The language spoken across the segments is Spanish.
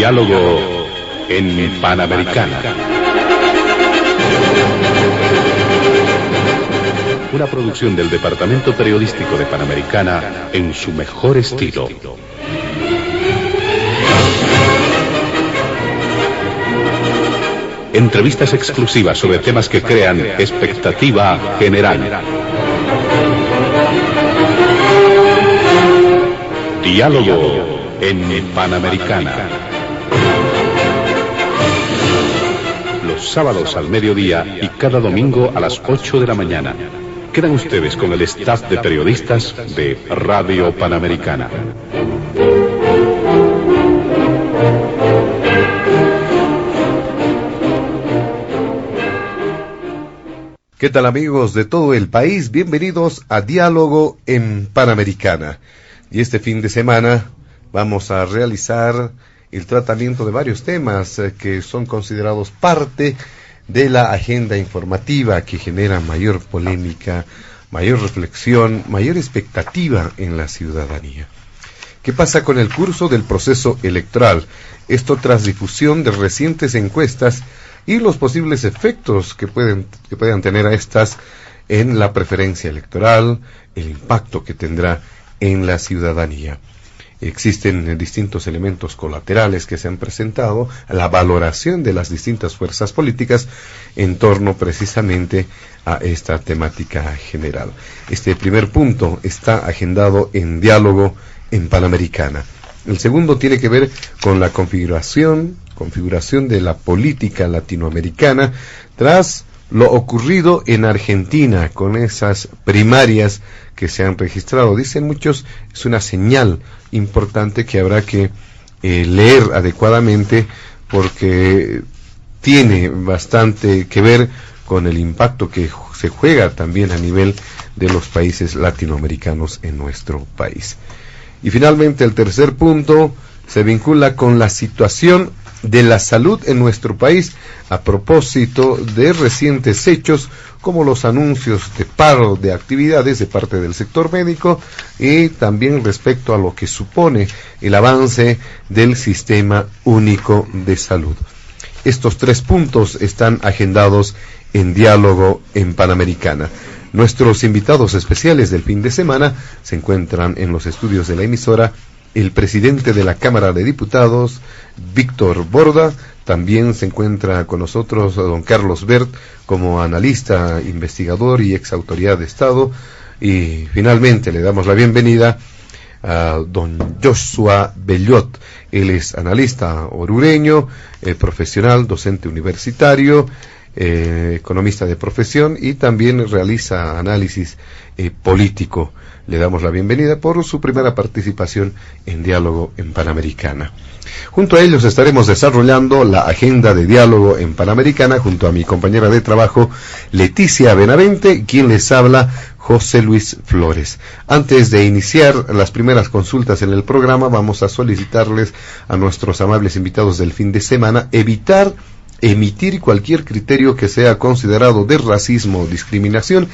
Diálogo en Panamericana. Una producción del Departamento Periodístico de Panamericana en su mejor estilo. Entrevistas exclusivas sobre temas que crean expectativa general. Diálogo en Panamericana. Los sábados al mediodía y cada domingo a las 8 de la mañana. Quedan ustedes con el staff de periodistas de Radio Panamericana. ¿Qué tal, amigos de todo el país? Bienvenidos a Diálogo en Panamericana. Y este fin de semana vamos a realizar el tratamiento de varios temas que son considerados parte de la agenda informativa que genera mayor polémica, mayor reflexión, mayor expectativa en la ciudadanía. ¿Qué pasa con el curso del proceso electoral? Esto tras difusión de recientes encuestas y los posibles efectos que puedan tener a estas en la preferencia electoral, el impacto que tendrá en la ciudadanía. Existen distintos elementos colaterales que se han presentado, la valoración de las distintas fuerzas políticas en torno precisamente a esta temática general. Este primer punto está agendado en Diálogo en Panamericana. El segundo tiene que ver con la configuración de la política latinoamericana tras lo ocurrido en Argentina con esas primarias que se han registrado. Dicen muchos, es una señal importante que habrá que leer adecuadamente porque tiene bastante que ver con el impacto que se juega también a nivel de los países latinoamericanos en nuestro país. Y finalmente el tercer punto se vincula con la situación de la salud en nuestro país a propósito de recientes hechos como los anuncios de paro de actividades de parte del sector médico y también respecto a lo que supone el avance del Sistema Único de Salud. Estos tres puntos están agendados en Diálogo en Panamericana. Nuestros invitados especiales del fin de semana se encuentran en los estudios de la emisora el presidente de la Cámara de Diputados, Víctor Borda. También se encuentra con nosotros don Carlos Bert como analista, investigador y ex autoridad de Estado. Y finalmente le damos la bienvenida a don Joshua Bellot. Él es analista orureño, profesional, docente universitario, economista de profesión y también realiza análisis político. Le damos la bienvenida por su primera participación en Diálogo en Panamericana. Junto a ellos estaremos desarrollando la agenda de Diálogo en Panamericana junto a mi compañera de trabajo Leticia Benavente, quien les habla José Luis Flores. Antes de iniciar las primeras consultas en el programa, vamos a solicitarles a nuestros amables invitados del fin de semana evitar emitir cualquier criterio que sea considerado de racismo o discriminación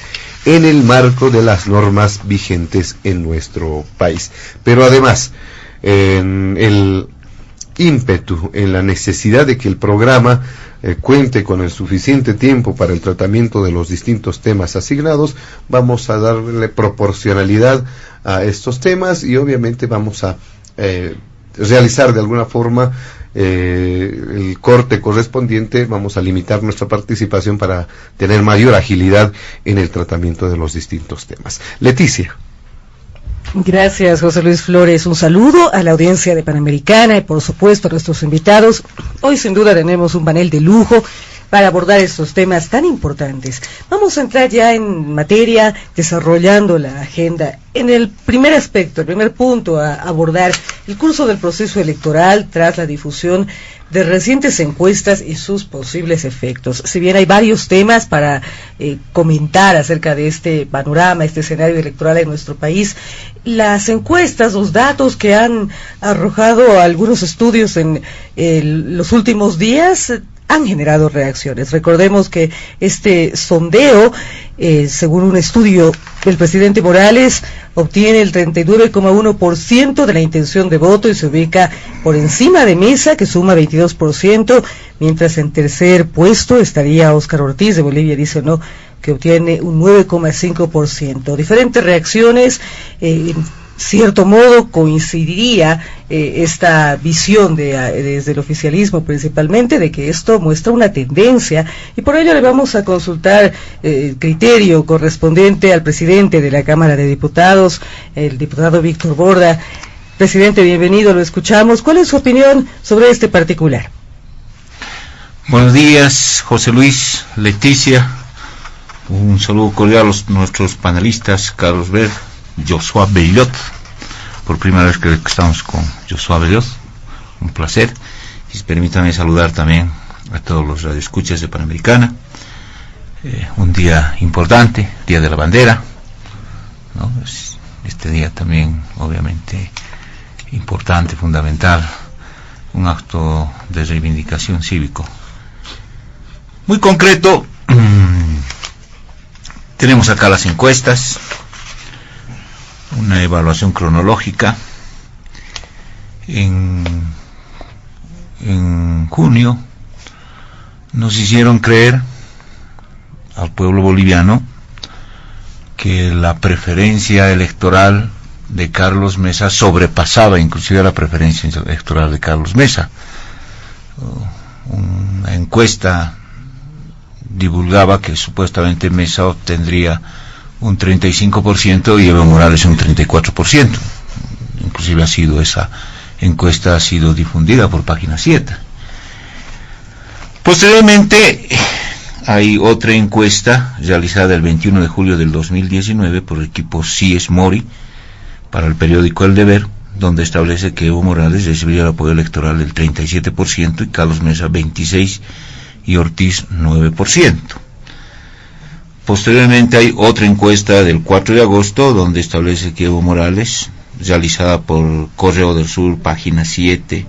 en el marco de las normas vigentes en nuestro país. Pero además, en el ímpetu, en la necesidad de que el programa cuente con el suficiente tiempo para el tratamiento de los distintos temas asignados, vamos a darle proporcionalidad a estos temas y obviamente vamos a realizar de alguna forma el corte correspondiente. Vamos a limitar nuestra participación para tener mayor agilidad en el tratamiento de los distintos temas. Leticia. Gracias, José Luis Flores. Un saludo a la audiencia de Panamericana y por supuesto a nuestros invitados. Hoy sin duda tenemos un panel de lujo para abordar estos temas tan importantes. Vamos a entrar ya en materia desarrollando la agenda. En el primer aspecto, el primer punto a abordar, el curso del proceso electoral tras la difusión de recientes encuestas y sus posibles efectos. Si bien hay varios temas para comentar acerca de este panorama, este escenario electoral en nuestro país, las encuestas, los datos que han arrojado algunos estudios en los últimos días han generado reacciones. Recordemos que este sondeo, según un estudio del presidente Morales, obtiene el 39,1% de la intención de voto y se ubica por encima de Mesa, que suma 22%, mientras en tercer puesto estaría Óscar Ortiz de Bolivia, dice no, que obtiene un 9,5%. Diferentes reacciones, en cierto modo coincidiría esta visión desde el oficialismo principalmente, de que esto muestra una tendencia, y por ello le vamos a consultar el criterio correspondiente al presidente de la Cámara de Diputados, el diputado Víctor Borda. Presidente, bienvenido, lo escuchamos. ¿Cuál es su opinión sobre este particular? Buenos días, José Luis, Leticia. Un saludo cordial a nuestros panelistas, Carlos Ver, Joshua Bellot. Por primera vez que estamos con Joshua Bellot, un placer. Y permítanme saludar también a todos los radioescuchas de Panamericana. Un día importante, Día de la Bandera, ¿no? Este día también, obviamente, importante, fundamental, un acto de reivindicación cívico. Muy concreto, tenemos acá las encuestas, una evaluación cronológica. En junio nos hicieron creer al pueblo boliviano que la preferencia electoral de Carlos Mesa sobrepasaba inclusive la preferencia electoral de Carlos Mesa. Una encuesta divulgaba que supuestamente Mesa obtendría un 35% y Evo Morales un 34%. Inclusive esa encuesta ha sido difundida por Página 7. Posteriormente hay otra encuesta realizada el 21 de julio del 2019 por el equipo CIES Mori para el periódico El Deber, donde establece que Evo Morales recibiría el apoyo electoral del 37% y Carlos Mesa 26% y Ortiz 9%. Posteriormente hay otra encuesta del 4 de agosto donde establece que Evo Morales, realizada por Correo del Sur, Página 7,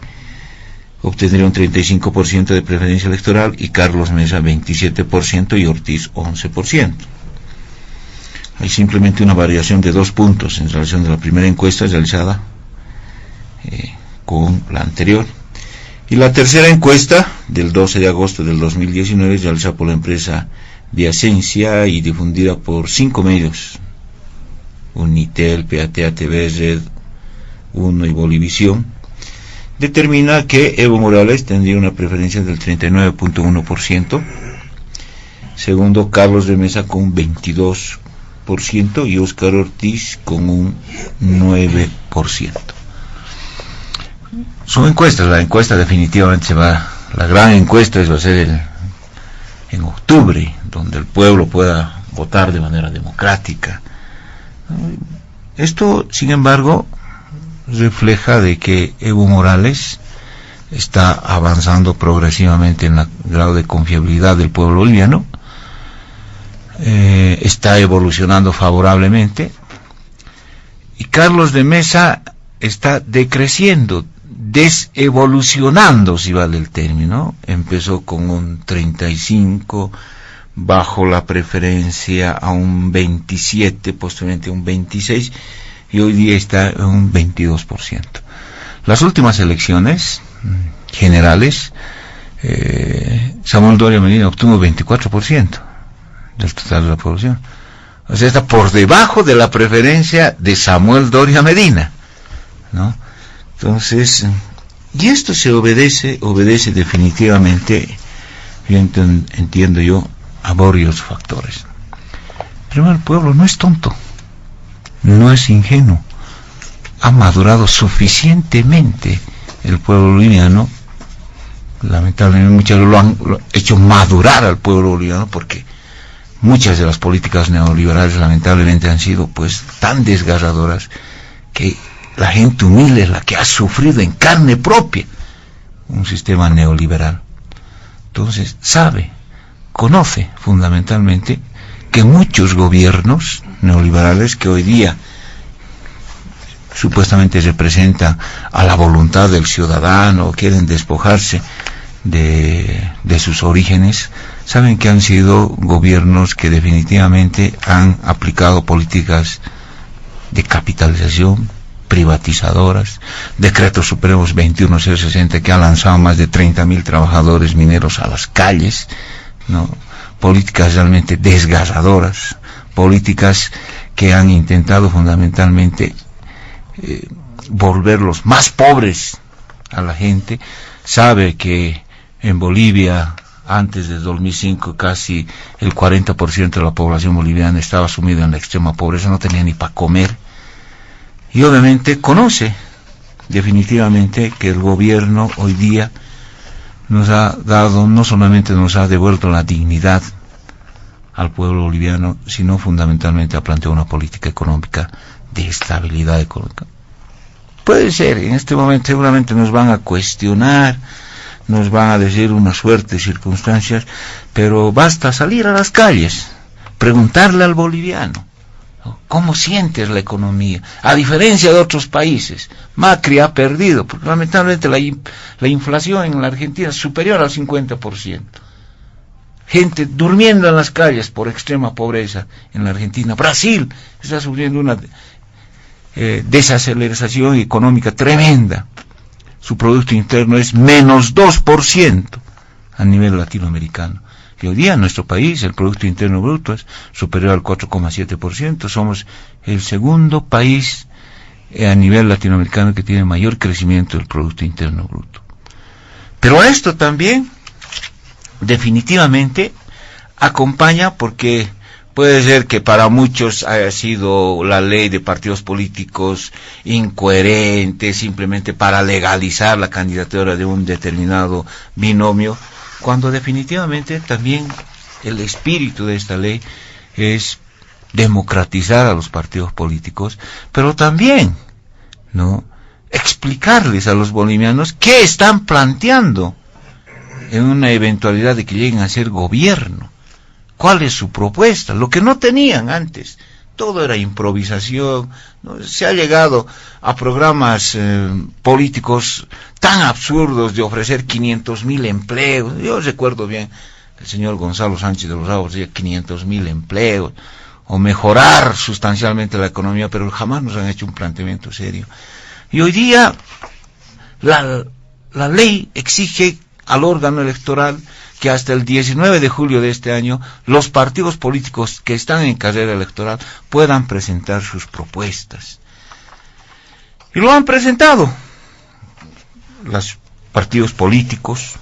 obtendría un 35% de preferencia electoral y Carlos Mesa 27% y Ortiz 11%. Hay simplemente una variación de 2 puntos en relación de la primera encuesta realizada con la anterior. Y la tercera encuesta del 12 de agosto del 2019 realizada por la empresa Viacencia y difundida por 5 medios, Unitel, PATA TV, Red 1 y Bolivisión, determina que Evo Morales tendría una preferencia del 39.1%, segundo Carlos de Mesa con un 22% y Óscar Ortiz con un 9%. Son encuestas, la encuesta definitivamente la gran encuesta va a ser en octubre, donde el pueblo pueda votar de manera democrática. Esto, sin embargo, refleja de que Evo Morales está avanzando progresivamente en el grado de confiabilidad del pueblo boliviano, está evolucionando favorablemente, y Carlos de Mesa está decreciendo, desevolucionando, si vale el término. Empezó con un 35%, bajo la preferencia a un 27%, posteriormente a un 26%, y hoy día está en un 22%. Las últimas elecciones generales, Samuel Doria Medina obtuvo 24% del total de la población. O sea, está por debajo de la preferencia de Samuel Doria Medina, ¿no? Entonces, y esto se obedece definitivamente, entiendo yo, a varios factores. Primero, el pueblo no es tonto, no es ingenuo, ha madurado suficientemente el pueblo boliviano. Lamentablemente muchos lo han hecho madurar al pueblo boliviano, porque muchas de las políticas neoliberales lamentablemente han sido pues tan desgarradoras que la gente humilde es la que ha sufrido en carne propia un sistema neoliberal. Entonces conoce fundamentalmente que muchos gobiernos neoliberales que hoy día supuestamente representan a la voluntad del ciudadano, quieren despojarse de sus orígenes, saben que han sido gobiernos que definitivamente han aplicado políticas de capitalización, privatizadoras, decretos supremos 21060 que han lanzado más de 30.000 trabajadores mineros a las calles, ¿no? Políticas realmente desgarradoras, políticas que han intentado fundamentalmente volverlos más pobres a la gente. Sabe que en Bolivia, antes del 2005, casi el 40% de la población boliviana estaba sumida en la extrema pobreza, no tenía ni para comer. Y obviamente conoce definitivamente que el gobierno hoy día nos ha dado, no solamente nos ha devuelto la dignidad al pueblo boliviano, sino fundamentalmente ha planteado una política económica de estabilidad económica. Puede ser, en este momento seguramente nos van a cuestionar, nos van a decir una suerte de circunstancias, pero basta salir a las calles, preguntarle al boliviano, ¿cómo sientes la economía? A diferencia de otros países, Macri ha perdido, porque lamentablemente la inflación en la Argentina es superior al 50%. Gente durmiendo en las calles por extrema pobreza en la Argentina. Brasil está sufriendo una desaceleración económica tremenda. Su Producto Interno es menos 2% a nivel latinoamericano. Y hoy día en nuestro país el Producto Interno Bruto es superior al 4,7%. Somos el segundo país a nivel latinoamericano que tiene mayor crecimiento del Producto Interno Bruto. Pero esto también definitivamente acompaña, porque puede ser que para muchos haya sido la ley de partidos políticos incoherente, simplemente para legalizar la candidatura de un determinado binomio, cuando definitivamente también el espíritu de esta ley es democratizar a los partidos políticos, pero también, ¿no?, explicarles a los bolivianos qué están planteando en una eventualidad de que lleguen a ser gobierno. ¿Cuál es su propuesta? Lo que no tenían antes. Todo era improvisación, ¿no? Se ha llegado a programas políticos tan absurdos de ofrecer 500.000 empleos. Yo recuerdo bien, el señor Gonzalo Sánchez de los Ravos decía 500.000 empleos, o mejorar sustancialmente la economía, pero jamás nos han hecho un planteamiento serio. Y hoy día la ley exige al órgano electoral que hasta el 19 de julio de este año los partidos políticos que están en carrera electoral puedan presentar sus propuestas. Y lo han presentado los partidos políticos.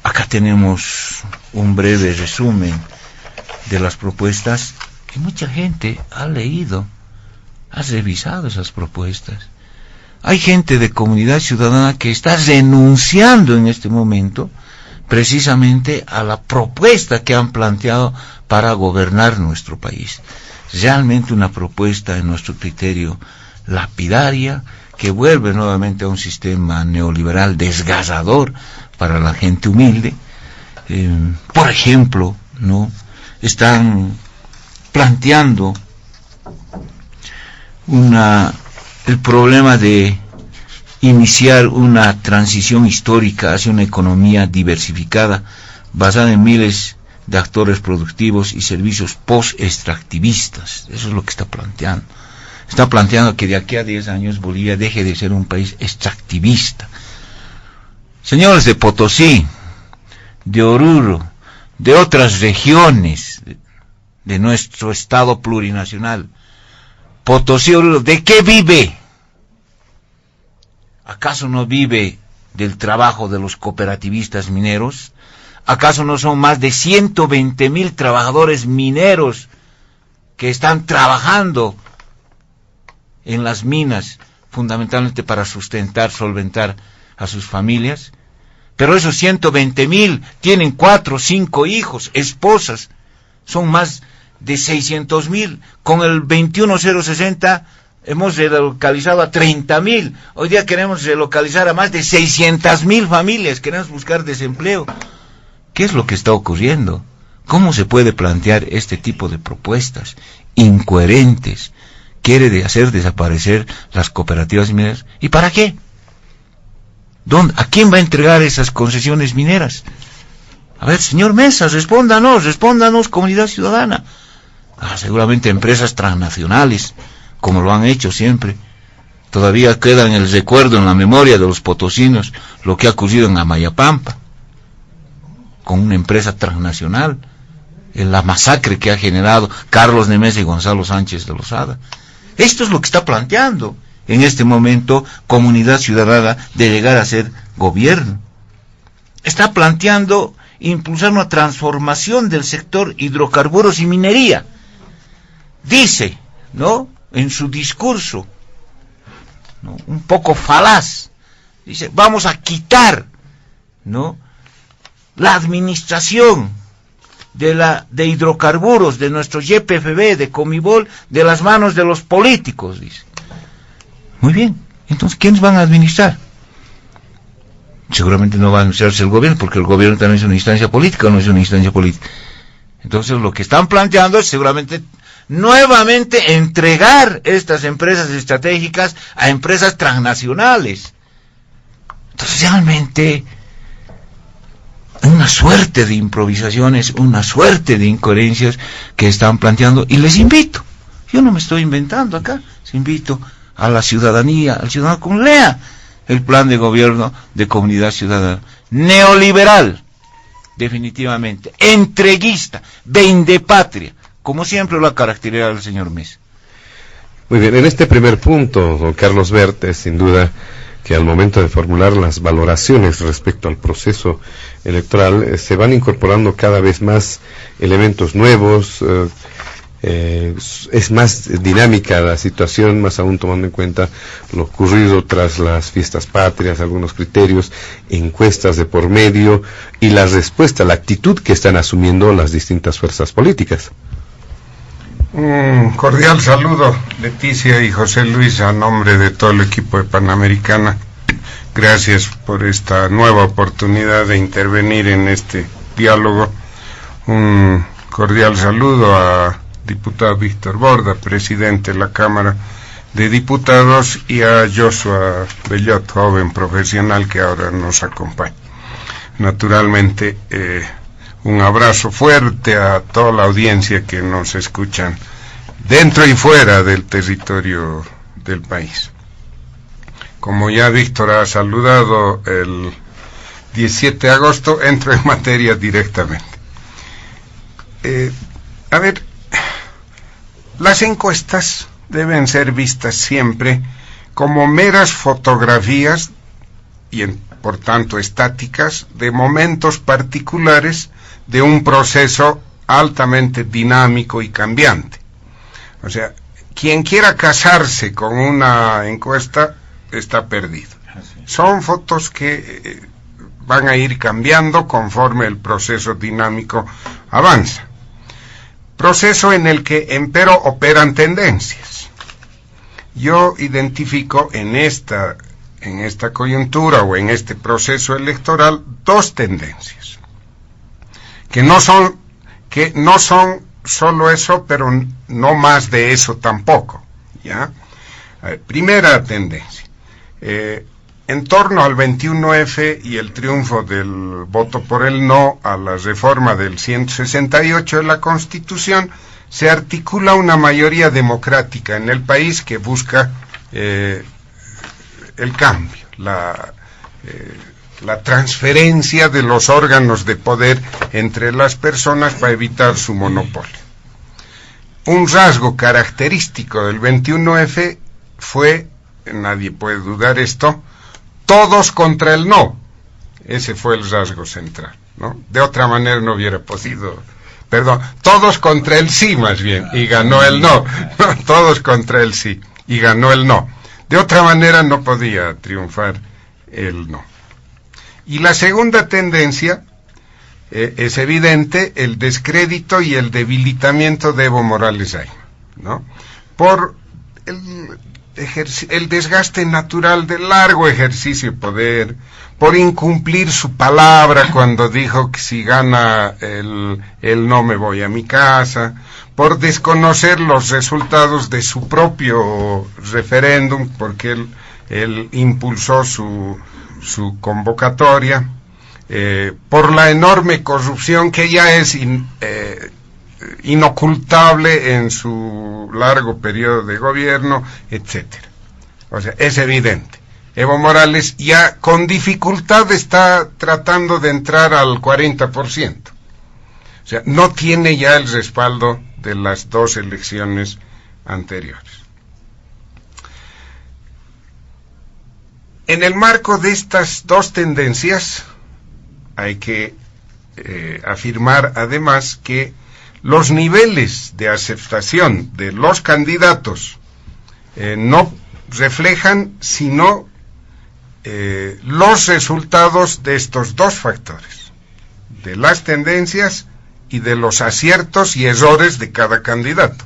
Acá tenemos un breve resumen de las propuestas que mucha gente ha leído, ha revisado esas propuestas. Hay gente de comunidad ciudadana que está renunciando en este momento precisamente a la propuesta que han planteado para gobernar nuestro país. Realmente una propuesta, en nuestro criterio, lapidaria, que vuelve nuevamente a un sistema neoliberal desgarrador para la gente humilde. Por ejemplo, ¿no?, están planteando el problema de iniciar una transición histórica hacia una economía diversificada basada en miles de actores productivos y servicios post-extractivistas. Eso es lo que está planteando. Está planteando que de aquí a 10 años Bolivia deje de ser un país extractivista. Señores de Potosí, de Oruro, de otras regiones de nuestro estado plurinacional, Potosí, Oruro, ¿de qué vive? ¿Acaso no vive del trabajo de los cooperativistas mineros? ¿Acaso no son más de 120.000 trabajadores mineros que están trabajando en las minas, fundamentalmente para sustentar, solventar a sus familias? Pero esos 120.000 tienen 4 o 5 hijos, esposas, son más de 600.000. Con el 21060 hemos relocalizado a 30.000. Hoy día queremos relocalizar a más de 600.000 familias. Queremos buscar desempleo. ¿Qué es lo que está ocurriendo? ¿Cómo se puede plantear este tipo de propuestas incoherentes? Quiere hacer desaparecer las cooperativas mineras. ¿Y para qué? ¿A quién va a entregar esas concesiones mineras? A ver, señor Mesa, respóndanos, comunidad ciudadana. Seguramente empresas transnacionales, como lo han hecho siempre. Todavía queda en el recuerdo, en la memoria de los potosinos, lo que ha ocurrido en Amayapampa, con una empresa transnacional, en la masacre que ha generado Carlos Nemesa y Gonzalo Sánchez de Lozada. Esto es lo que está planteando en este momento Comunidad Ciudadana de llegar a ser gobierno. Está planteando impulsar una transformación del sector hidrocarburos y minería. Dice, ¿no?, en su discurso, ¿no?, un poco falaz, dice, vamos a quitar, ¿no?, la administración de hidrocarburos, de nuestro YPFB, de Comibol, de las manos de los políticos, dice. Muy bien, entonces, ¿quiénes van a administrar? Seguramente no va a administrarse el gobierno, porque el gobierno también es una instancia política, ¿o no es una instancia política? Entonces, lo que están planteando es seguramente nuevamente entregar estas empresas estratégicas a empresas transnacionales. Entonces, realmente, una suerte de improvisaciones, una suerte de incoherencias que están planteando, y les invito, yo no me estoy inventando acá, les invito a la ciudadanía, al ciudadano, que lea el plan de gobierno de Comunidad Ciudadana, neoliberal, definitivamente, entreguista, vendepatria, como siempre lo ha caracterizado el señor Mesa. Muy bien, en este primer punto, don Carlos Bertes, sin duda que al momento de formular las valoraciones respecto al proceso electoral, se van incorporando cada vez más elementos nuevos, es más dinámica la situación, más aún tomando en cuenta lo ocurrido tras las fiestas patrias, algunos criterios, encuestas de por medio y la respuesta, la actitud que están asumiendo las distintas fuerzas políticas. Un cordial saludo, Leticia y José Luis, a nombre de todo el equipo de Panamericana. Gracias por esta nueva oportunidad de intervenir en este diálogo. Un cordial saludo a diputado Víctor Borda, presidente de la Cámara de Diputados, y a Joshua Bellot, joven profesional que ahora nos acompaña. Naturalmente, un abrazo fuerte a toda la audiencia que nos escuchan dentro y fuera del territorio del país. Como ya Víctor ha saludado, el 17 de agosto entro en materia directamente. A ver, las encuestas deben ser vistas siempre como meras fotografías y por tanto estáticas de momentos particulares de un proceso altamente dinámico y cambiante. O sea, quien quiera casarse con una encuesta está perdido. Son fotos que van a ir cambiando conforme el proceso dinámico avanza. Proceso en el que, empero, operan tendencias. Yo identifico en esta coyuntura o en este proceso electoral dos tendencias que no son solo eso, pero no más de eso tampoco, ¿ya? Primera tendencia, en torno al 21F y el triunfo del voto por el no a la reforma del 168 de la Constitución, se articula una mayoría democrática en el país que busca el cambio, la transferencia de los órganos de poder entre las personas para evitar su monopolio. Un rasgo característico del 21F fue, nadie puede dudar esto, todos contra el no. Ese fue el rasgo central, ¿no? De otra manera no hubiera podido, todos contra el sí más bien, y ganó el no. Todos contra el sí, y ganó el no. De otra manera no podía triunfar el no. Y la segunda tendencia es evidente, el descrédito y el debilitamiento de Evo Morales Ayma, ¿no? Por el desgaste natural del largo ejercicio de poder, por incumplir su palabra cuando dijo que si gana el no me voy a mi casa, por desconocer los resultados de su propio referéndum, porque él impulsó su su convocatoria, por la enorme corrupción que ya es inocultable en su largo periodo de gobierno, etcétera. O sea, es evidente. Evo Morales ya con dificultad está tratando de entrar al 40%. O sea, no tiene ya el respaldo de las dos elecciones anteriores. En el marco de estas dos tendencias, hay que afirmar además que los niveles de aceptación de los candidatos no reflejan sino los resultados de estos dos factores, de las tendencias y de los aciertos y errores de cada candidato.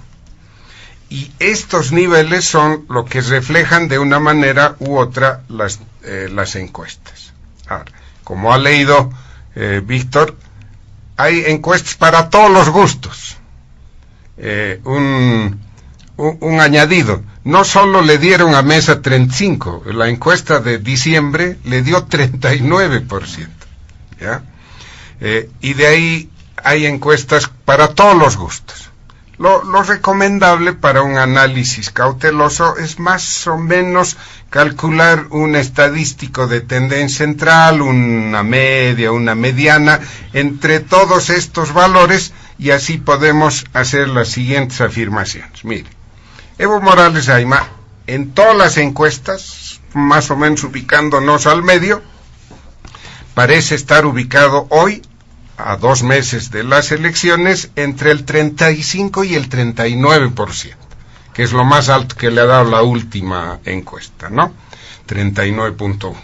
Y estos niveles son lo que reflejan de una manera u otra las encuestas. Ahora, como ha leído Víctor, hay encuestas para todos los gustos. Un añadido: no solo le dieron a Mesa 35, la encuesta de diciembre le dio 39%, ¿ya? Y de ahí hay encuestas para todos los gustos. Lo recomendable para un análisis cauteloso es más o menos calcular un estadístico de tendencia central, una media, una mediana, entre todos estos valores, y así podemos hacer las siguientes afirmaciones. Mire, Evo Morales Ayma, en todas las encuestas, más o menos ubicándonos al medio, parece estar ubicado hoy, a 2 meses de las elecciones, entre el 35 y el 39%, que es lo más alto que le ha dado la última encuesta, ¿no? 39.1.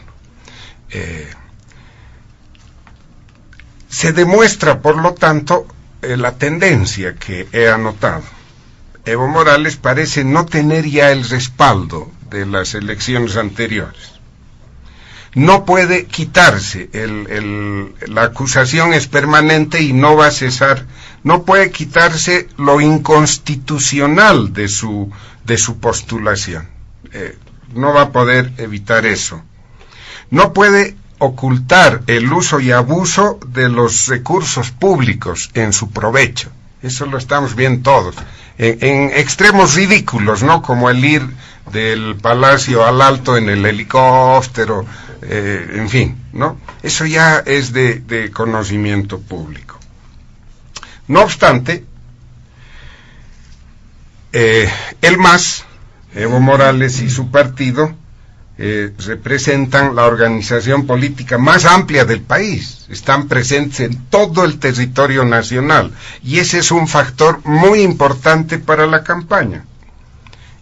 Se demuestra, por lo tanto, la tendencia que he anotado. Evo Morales parece no tener ya el respaldo de las elecciones anteriores. No puede quitarse, la acusación es permanente y no va a cesar. No puede quitarse lo inconstitucional de su postulación. No va a poder evitar eso. No puede ocultar el uso y abuso de los recursos públicos en su provecho. Eso lo estamos viendo todos. En extremos ridículos, ¿no? Como el ir del Palacio al Alto en el helicóptero, en fin, ¿no? Eso ya es de conocimiento público. No obstante, el MAS, Evo Morales y su partido, representan la organización política más amplia del país. Están presentes en todo el territorio nacional, y ese es un factor muy importante para la campaña.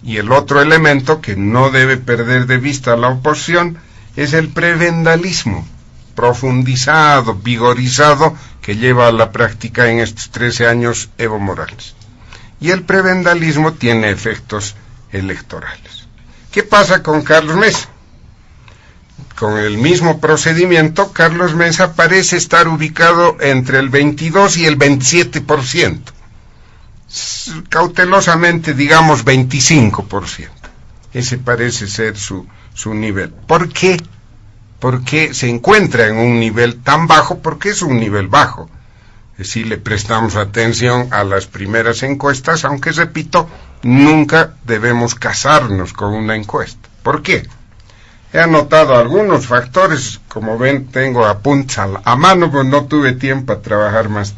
Y el otro elemento que no debe perder de vista la oposición es el prebendalismo profundizado, vigorizado, que lleva a la práctica en estos 13 años Evo Morales. Y el prebendalismo tiene efectos electorales. ¿Qué pasa con Carlos Mesa? Con el mismo procedimiento, Carlos Mesa parece estar ubicado entre el 22 y el 27%. Cautelosamente, digamos 25%. Ese parece ser su nivel. ¿Por qué? Porque se encuentra en un nivel tan bajo, porque es un nivel bajo. Si le prestamos atención a las primeras encuestas, aunque repito, nunca debemos casarnos con una encuesta. ¿Por qué? He anotado algunos factores, como ven, tengo apuntes a mano, pero no tuve tiempo a trabajar más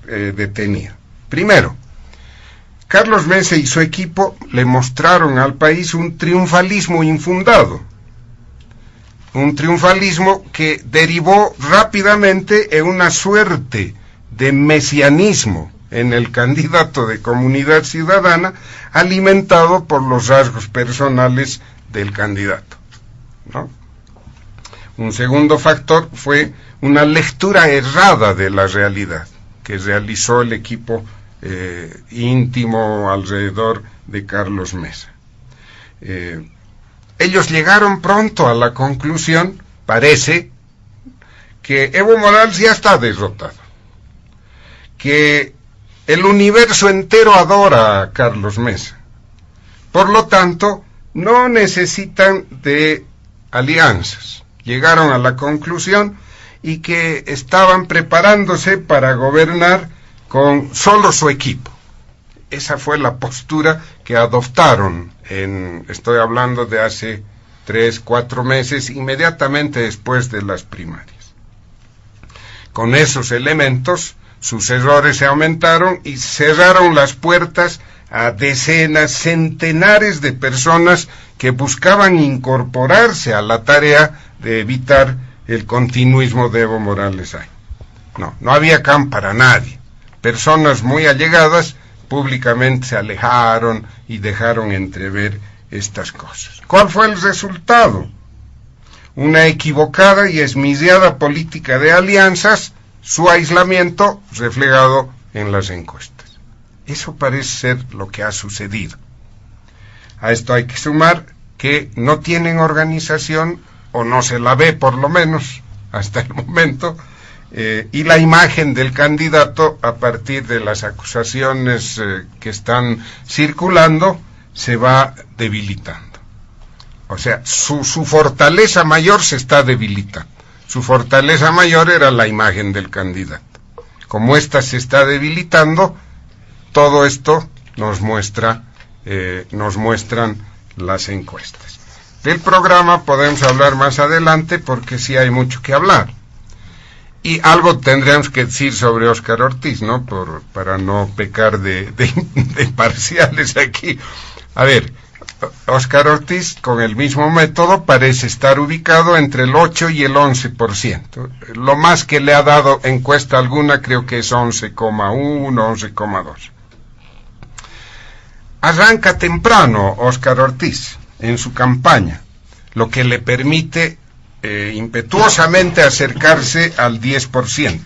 detenido. Primero, Carlos Mesa y su equipo le mostraron al país un triunfalismo infundado. Un triunfalismo que derivó rápidamente en una suerte de mesianismo en el candidato de Comunidad Ciudadana, alimentado por los rasgos personales del candidato, ¿no? Un segundo factor fue una lectura errada de la realidad que realizó el equipo íntimo alrededor de Carlos Mesa. Ellos llegaron pronto a la conclusión, parece, que Evo Morales ya está derrotado, que el universo entero adora a Carlos Mesa. Por lo tanto, no necesitan de alianzas, llegaron a la conclusión y que estaban preparándose para gobernar con solo su equipo. Esa fue la postura que adoptaron, estoy hablando de hace 3-4 meses, inmediatamente después de las primarias. Con esos elementos, sus errores se aumentaron y cerraron las puertas a decenas, centenares de personas que buscaban incorporarse a la tarea de evitar el continuismo de Evo Morales ahí. No había campo para nadie. Personas muy allegadas públicamente se alejaron y dejaron entrever estas cosas. ¿Cuál fue el resultado? Una equivocada y esmiciada política de alianzas, su aislamiento reflejado en las encuestas. Eso parece ser lo que ha sucedido. A esto hay que sumar que no tienen organización, o no se la ve por lo menos hasta el momento, y la imagen del candidato, a partir de las acusaciones que están circulando, se va debilitando. O sea, su fortaleza mayor se está debilitando. Su fortaleza mayor era la imagen del candidato. Como ésta se está debilitando, todo esto nos muestran las encuestas. Del programa podemos hablar más adelante porque sí hay mucho que hablar. Y algo tendríamos que decir sobre Óscar Ortiz, ¿no? Para no pecar de parciales aquí. A ver, Óscar Ortiz, con el mismo método, parece estar ubicado entre el 8 y el 11%. Lo más que le ha dado encuesta alguna creo que es 11,1, 11,2. Arranca temprano Óscar Ortiz en su campaña, lo que le permite impetuosamente acercarse al 10%.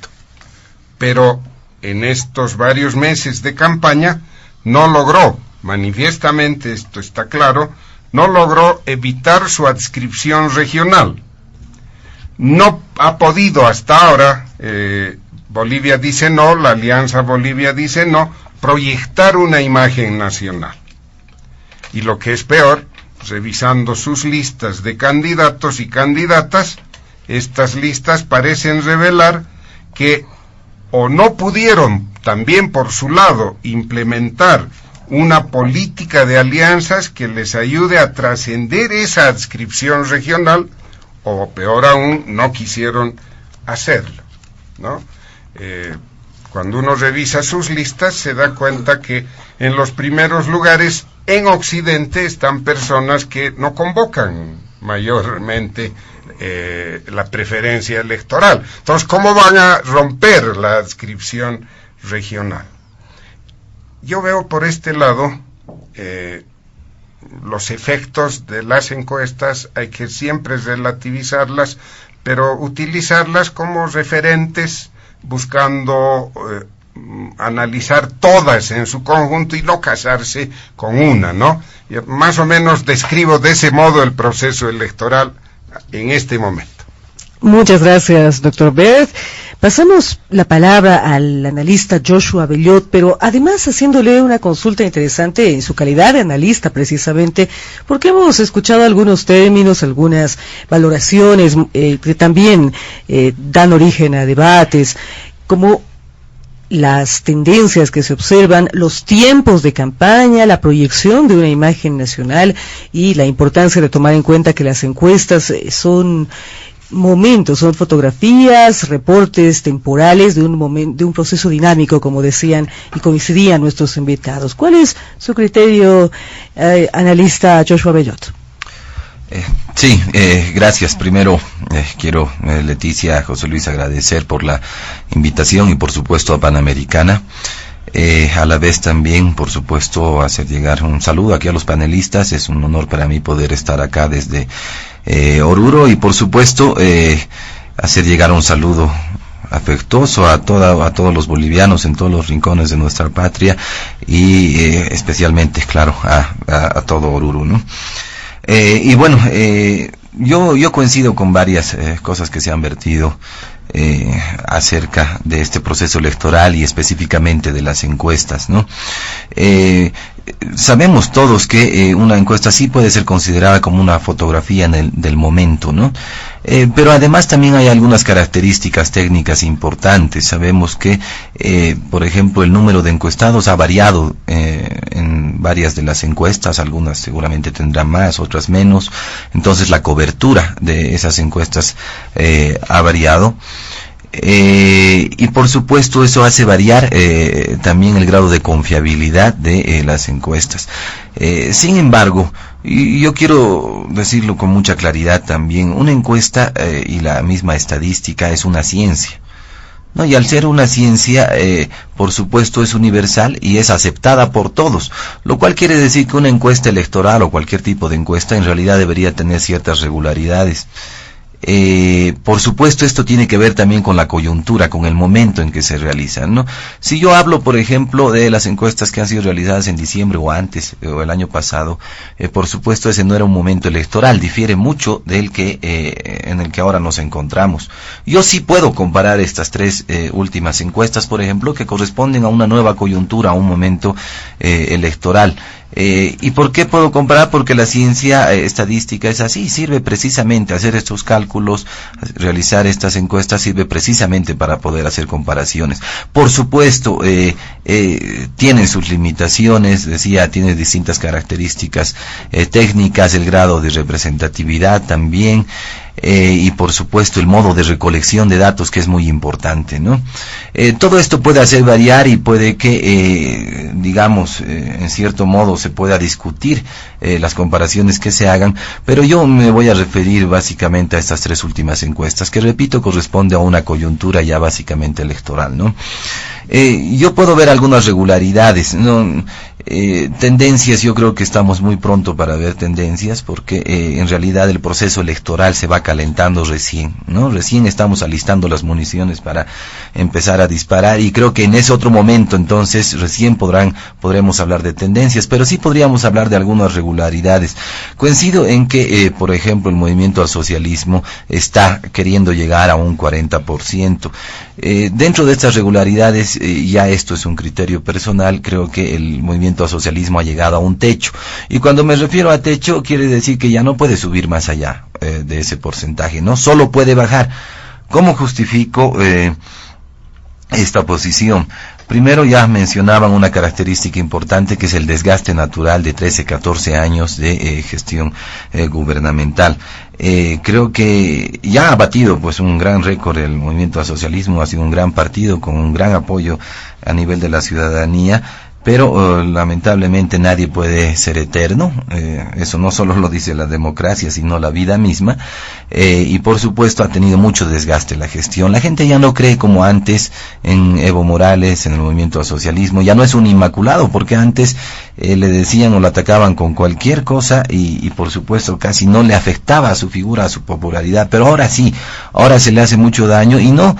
Pero en estos varios meses de campaña no logró, manifiestamente esto está claro, no logró evitar su adscripción regional. No ha podido hasta ahora, Bolivia dice no, la Alianza Bolivia dice no, proyectar una imagen nacional. Y lo que es peor, revisando sus listas de candidatos y candidatas, estas listas parecen revelar que o no pudieron también por su lado implementar una política de alianzas que les ayude a trascender esa adscripción regional, o peor aún, no quisieron hacerlo, ¿no? Cuando uno revisa sus listas se da cuenta que en los primeros lugares en Occidente están personas que no convocan mayormente la preferencia electoral. Entonces, ¿cómo van a romper la adscripción regional? Yo veo por este lado los efectos de las encuestas, hay que siempre relativizarlas, pero utilizarlas como referentes, buscando analizar todas en su conjunto y no casarse con una, ¿no? Y más o menos describo de ese modo el proceso electoral en este momento. Muchas gracias, doctor Berth. Pasamos la palabra al analista Joshua Bellot, pero además haciéndole una consulta interesante en su calidad de analista, precisamente, porque hemos escuchado algunos términos, algunas valoraciones que también dan origen a debates, como las tendencias que se observan, los tiempos de campaña, la proyección de una imagen nacional y la importancia de tomar en cuenta que las encuestas son momentos, son fotografías, reportes temporales de un proceso dinámico, como decían y coincidían nuestros invitados. ¿Cuál es su criterio, analista Joshua Bellot? Sí, gracias. Primero quiero, Leticia, José Luis, agradecer por la invitación y por supuesto a Panamericana. A la vez también, por supuesto, hacer llegar un saludo aquí a los panelistas. Es un honor para mí poder estar acá desde Oruro y por supuesto hacer llegar un saludo afectuoso a todos los bolivianos en todos los rincones de nuestra patria y especialmente, claro, a todo Oruro, ¿no? Y bueno, yo coincido con varias cosas que se han vertido acerca de este proceso electoral y específicamente de las encuestas, ¿no? Sabemos todos que una encuesta sí puede ser considerada como una fotografía del momento, ¿no? Pero además también hay algunas características técnicas importantes. Sabemos que, por ejemplo, el número de encuestados ha variado en varias de las encuestas, algunas seguramente tendrán más, otras menos. Entonces la cobertura de esas encuestas ha variado. Y por supuesto eso hace variar también el grado de confiabilidad de las encuestas. Sin embargo, y yo quiero decirlo con mucha claridad también, una encuesta y la misma estadística es una ciencia, ¿no? Y al ser una ciencia, por supuesto es universal y es aceptada por todos, lo cual quiere decir que una encuesta electoral o cualquier tipo de encuesta en realidad debería tener ciertas regularidades. Por supuesto esto tiene que ver también con la coyuntura, con el momento en que se realizan, ¿no? Si yo hablo, por ejemplo, de las encuestas que han sido realizadas en diciembre o antes, o el año pasado, por supuesto ese no era un momento electoral, difiere mucho del que en el que ahora nos encontramos. Yo sí puedo comparar estas tres últimas encuestas, por ejemplo, que corresponden a una nueva coyuntura, a un momento electoral. ¿Y por qué puedo comparar? Porque la ciencia estadística es así, sirve precisamente hacer estos cálculos, realizar estas encuestas, sirve precisamente para poder hacer comparaciones. Por supuesto, tienen sus limitaciones, decía, tiene distintas características técnicas, el grado de representatividad también, y por supuesto el modo de recolección de datos, que es muy importante, ¿no? Todo esto puede hacer variar y puede que, digamos, en cierto modo se pueda discutir las comparaciones que se hagan, pero yo me voy a referir básicamente a estas tres últimas encuestas, que repito, corresponde a una coyuntura ya básicamente electoral, ¿no? Yo puedo ver algunas regularidades, ¿no? Tendencias, yo creo que estamos muy pronto para ver tendencias, porque en realidad el proceso electoral se va calentando recién, ¿no? Recién estamos alistando las municiones para empezar a disparar, y creo que en ese otro momento entonces recién podremos hablar de tendencias, pero sí podríamos hablar de algunas regularidades. Coincido en que, por ejemplo, el movimiento al socialismo está queriendo llegar a un 40%. Dentro de estas regularidades, ya esto es un criterio personal, creo que el movimiento al socialismo ha llegado a un techo, y cuando me refiero a techo quiere decir que ya no puede subir más allá de ese porcentaje, no solo puede bajar. ¿Cómo justifico esta posición? Primero, ya mencionaban una característica importante, que es el desgaste natural de 13, 14 años de gestión gubernamental. Creo que ya ha batido pues un gran récord el movimiento al socialismo, ha sido un gran partido con un gran apoyo a nivel de la ciudadanía, pero lamentablemente nadie puede ser eterno. Eso no solo lo dice la democracia, sino la vida misma, y por supuesto ha tenido mucho desgaste la gestión. La gente ya no cree como antes en Evo Morales, en el movimiento al socialismo, ya no es un inmaculado, porque antes le decían o lo atacaban con cualquier cosa, y por supuesto casi no le afectaba a su figura, a su popularidad, pero ahora sí, ahora se le hace mucho daño, y no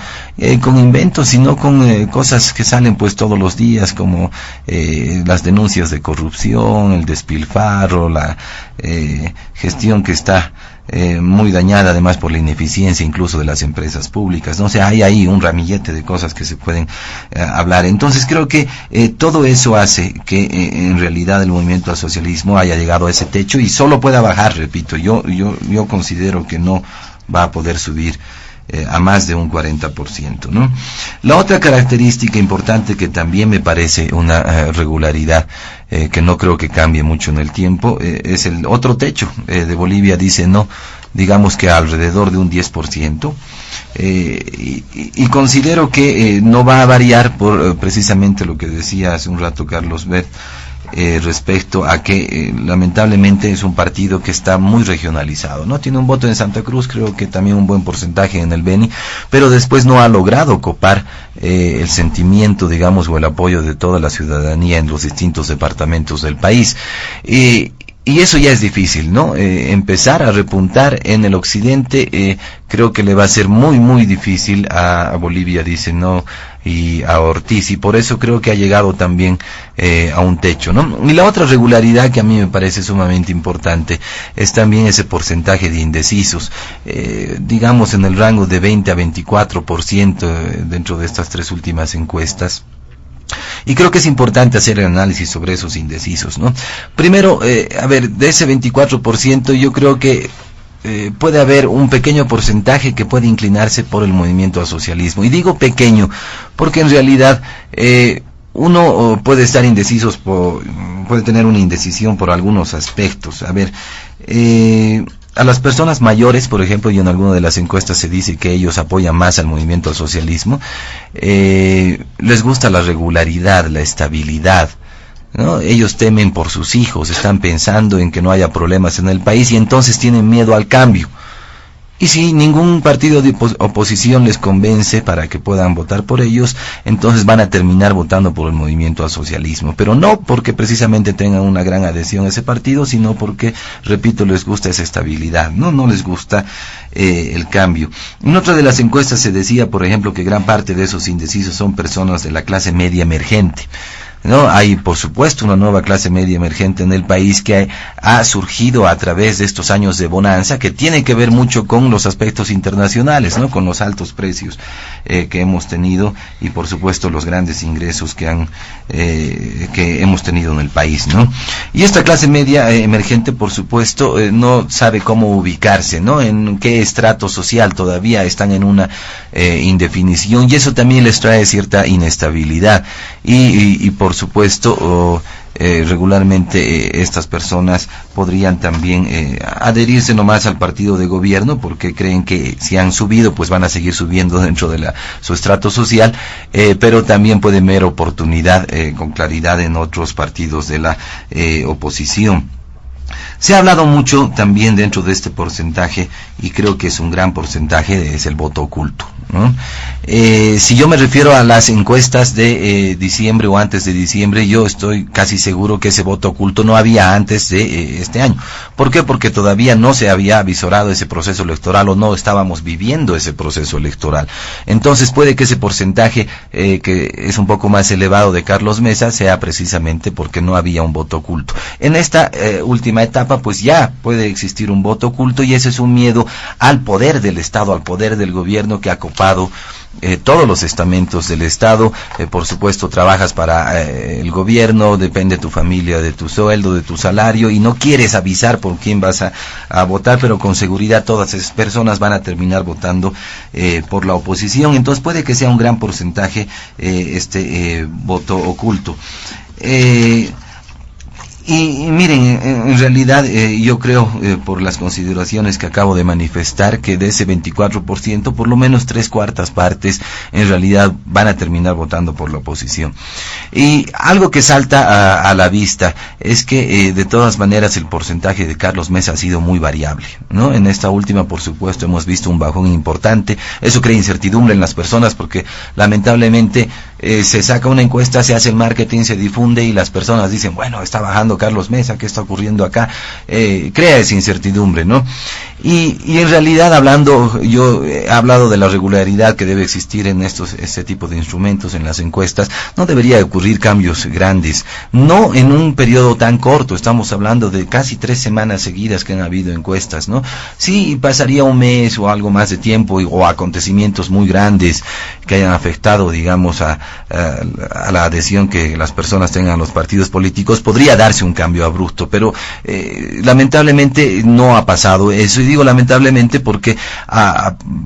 con inventos, sino con cosas que salen pues todos los días, como las denuncias de corrupción, el despilfarro, la gestión que está muy dañada además por la ineficiencia incluso de las empresas públicas, ¿no? O sea, hay ahí un ramillete de cosas que se pueden hablar. Entonces creo que todo eso hace que en realidad el movimiento al socialismo haya llegado a ese techo y solo pueda bajar, repito. Yo considero que no va a poder subir a más de un 40%, ¿no? La otra característica importante que también me parece una regularidad, que no creo que cambie mucho en el tiempo, es el otro techo de Bolivia. Dice no, digamos que alrededor de un 10%, y considero que no va a variar por precisamente lo que decía hace un rato Carlos Beth, respecto a que lamentablemente es un partido que está muy regionalizado, ¿no? Tiene un voto en Santa Cruz, creo que también un buen porcentaje en el Beni, pero después no ha logrado copar el sentimiento, digamos, o el apoyo de toda la ciudadanía en los distintos departamentos del país. Y eso ya es difícil, ¿no? Empezar a repuntar en el occidente, creo que le va a ser muy, muy difícil a Bolivia. Dice, no, y a Ortiz, y por eso creo que ha llegado también a un techo, ¿no? Y la otra regularidad que a mí me parece sumamente importante es también ese porcentaje de indecisos, digamos en el rango de 20 a 24% dentro de estas 3 últimas encuestas. Y creo que es importante hacer el análisis sobre esos indecisos, ¿no? Primero, a ver, de ese 24% yo creo que puede haber un pequeño porcentaje que puede inclinarse por el movimiento al socialismo. Y digo pequeño, porque en realidad uno puede estar indecisos, puede tener una indecisión por algunos aspectos. A ver, a las personas mayores, por ejemplo, y en alguna de las encuestas se dice que ellos apoyan más al movimiento al socialismo, les gusta la regularidad, la estabilidad, ¿no? Ellos temen por sus hijos, están pensando en que no haya problemas en el país y entonces tienen miedo al cambio. Y si ningún partido de oposición les convence para que puedan votar por ellos, entonces van a terminar votando por el movimiento al socialismo. Pero no porque precisamente tengan una gran adhesión a ese partido, sino porque, repito, les gusta esa estabilidad, no les gusta el cambio. En otra de las encuestas se decía, por ejemplo, que gran parte de esos indecisos son personas de la clase media emergente, ¿no? Hay, por supuesto, una nueva clase media emergente en el país que ha surgido a través de estos años de bonanza, que tiene que ver mucho con los aspectos internacionales, ¿no? Con los altos precios que hemos tenido y, por supuesto, los grandes ingresos que hemos tenido en el país, ¿no? Y esta clase media emergente, por supuesto, no sabe cómo ubicarse, ¿no? En qué estrato social todavía están en una indefinición, y eso también les trae cierta inestabilidad y por supuesto regularmente estas personas podrían también adherirse nomás al partido de gobierno porque creen que si han subido pues van a seguir subiendo dentro de su estrato social, pero también pueden ver oportunidad con claridad en otros partidos de la oposición. Se ha hablado mucho también dentro de este porcentaje, y creo que es un gran porcentaje, es el voto oculto, ¿no? Si yo me refiero a las encuestas de diciembre o antes de diciembre, yo estoy casi seguro que ese voto oculto no había antes de este año. ¿Por qué? Porque todavía no se había avisorado ese proceso electoral o no estábamos viviendo ese proceso electoral. Entonces puede que ese porcentaje que es un poco más elevado de Carlos Mesa sea precisamente porque no había un voto oculto. En esta última etapa pues ya puede existir un voto oculto, y ese es un miedo al poder del Estado, al poder del gobierno que ha copado todos los estamentos del Estado. Por supuesto trabajas para el gobierno, depende tu familia de tu sueldo, de tu salario, y no quieres avisar por quién vas a votar, pero con seguridad todas esas personas van a terminar votando por la oposición. Entonces puede que sea un gran porcentaje este voto oculto. Y miren, en realidad yo creo, por las consideraciones que acabo de manifestar, que de ese 24%, por lo menos 3/4 partes en realidad van a terminar votando por la oposición. Y algo que salta a la vista es que de todas maneras el porcentaje de Carlos Mesa ha sido muy variable, ¿no? En esta última, por supuesto, hemos visto un bajón importante. Eso crea incertidumbre en las personas porque lamentablemente se saca una encuesta, se hace el marketing, se difunde y las personas dicen, bueno, está bajando Carlos Mesa, ¿qué está ocurriendo acá? Crea esa incertidumbre, ¿no? Y en realidad yo he hablado de la regularidad que debe existir en este tipo de instrumentos, en las encuestas. No debería ocurrir cambios grandes, no en un periodo tan corto. Estamos hablando de casi 3 semanas seguidas que han habido encuestas, ¿no? Sí, pasaría un mes o algo más de tiempo o acontecimientos muy grandes que hayan afectado, digamos, a la adhesión que las personas tengan a los partidos políticos, podría darse un cambio abrupto, pero lamentablemente no ha pasado eso. Y digo lamentablemente porque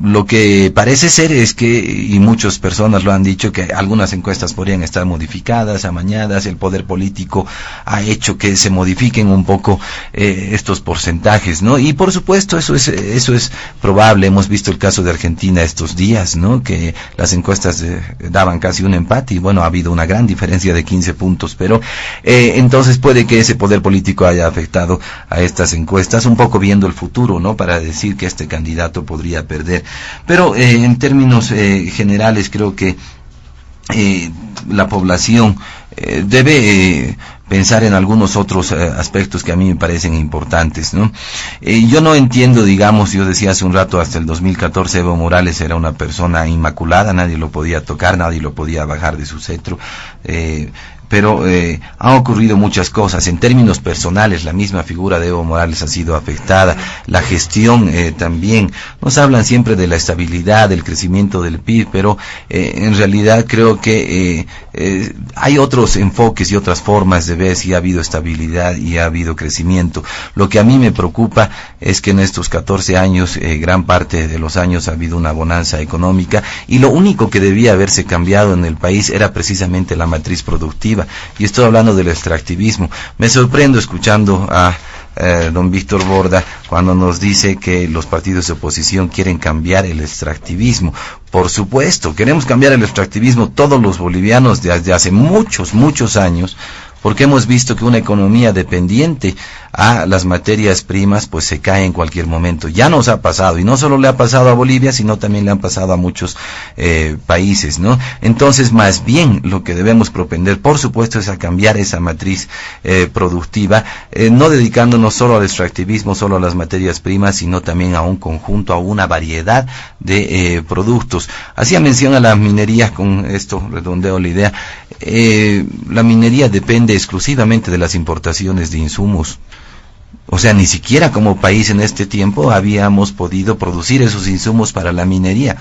lo que parece ser es que, y muchas personas lo han dicho, que algunas encuestas podrían estar modificadas, amañadas. El poder político ha hecho que se modifiquen un poco estos porcentajes, ¿no? Y por supuesto eso es probable. Hemos visto el caso de Argentina estos días, ¿no? Que las encuestas daban casi un empate y bueno, ha habido una gran diferencia de 15 puntos, pero entonces puede que ese poder político haya afectado a estas encuestas, un poco viendo el futuro, ¿no? Para decir que este candidato podría perder. Pero en términos generales creo que la población debe pensar en algunos otros aspectos que a mí me parecen importantes, ¿no? Yo no entiendo, digamos, yo decía hace un rato, hasta el 2014 Evo Morales era una persona inmaculada, nadie lo podía tocar, nadie lo podía bajar de su cetro, pero han ocurrido muchas cosas. En términos personales, la misma figura de Evo Morales ha sido afectada, la gestión también. Nos hablan siempre de la estabilidad, del crecimiento del PIB, pero en realidad creo que hay otros enfoques y otras formas de ver si ha habido estabilidad y ha habido crecimiento. Lo que a mí me preocupa es que en estos 14 años, gran parte de los años ha habido una bonanza económica, y lo único que debía haberse cambiado en el país era precisamente la matriz productiva. Y estoy hablando del extractivismo. Me sorprendo escuchando a don Víctor Borda cuando nos dice que los partidos de oposición quieren cambiar el extractivismo. Por supuesto, queremos cambiar el extractivismo todos los bolivianos desde hace muchos años, porque hemos visto que una economía dependiente a las materias primas pues se cae en cualquier momento. Ya nos ha pasado, y no solo le ha pasado a Bolivia, sino también le han pasado a muchos países, ¿no? Entonces, más bien lo que debemos propender, por supuesto, es a cambiar esa matriz productiva, no dedicándonos solo al extractivismo, solo a las materias primas, sino también a un conjunto, a una variedad de productos. Hacía mención a la minería, con esto redondeo la idea. La minería depende exclusivamente de las importaciones de insumos. O sea, ni siquiera como país en este tiempo habíamos podido producir esos insumos para la minería.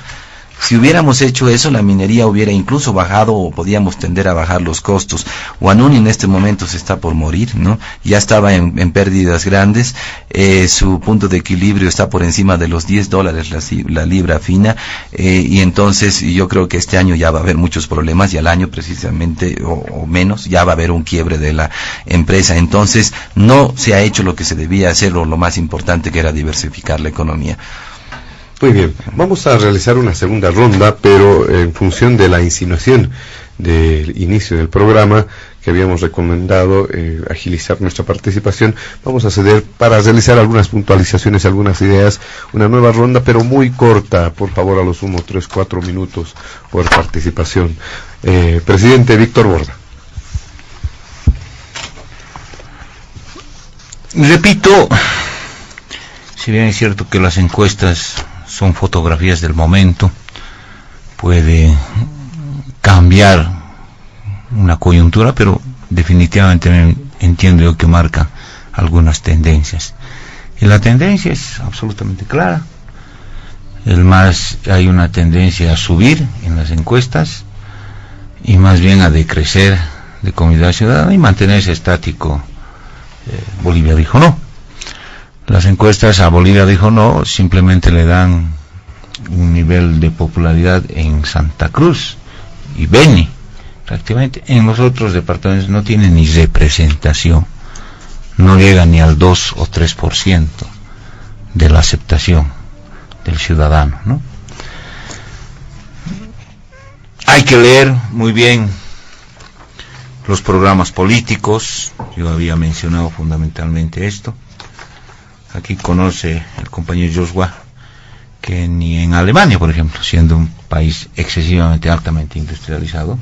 Si hubiéramos hecho eso, la minería hubiera incluso bajado, o podíamos tender a bajar los costos. Huanuni en este momento se está por morir, ¿no? Ya estaba en pérdidas grandes, su punto de equilibrio está por encima de los $10 la libra fina, y entonces yo creo que este año ya va a haber muchos problemas, y al año precisamente, o menos, ya va a haber un quiebre de la empresa. Entonces no se ha hecho lo que se debía hacer, o lo más importante, que era diversificar la economía. Muy bien, vamos a realizar una segunda ronda, pero en función de la insinuación del inicio del programa, que habíamos recomendado agilizar nuestra participación, vamos a ceder para realizar algunas puntualizaciones, algunas ideas, una nueva ronda, pero muy corta, por favor, a lo sumo 3-4 minutos por participación. Presidente Víctor Borda. Repito, si bien es cierto que las encuestas son fotografías del momento, puede cambiar una coyuntura, pero definitivamente entiendo yo que marca algunas tendencias. Y la tendencia es absolutamente clara. Hay una tendencia a subir en las encuestas, y más bien a decrecer de Comunidad Ciudadana y mantenerse estático. Bolivia dijo no. Las encuestas a Bolivia dijo no simplemente le dan un nivel de popularidad en Santa Cruz y Beni, prácticamente. En los otros departamentos no tiene ni representación, no llega ni al 2 o 3% de la aceptación del ciudadano, ¿no? Hay que leer muy bien los programas políticos. Yo había mencionado fundamentalmente esto. Aquí conoce el compañero Joshua que ni en Alemania, por ejemplo, siendo un país excesivamente, altamente industrializado,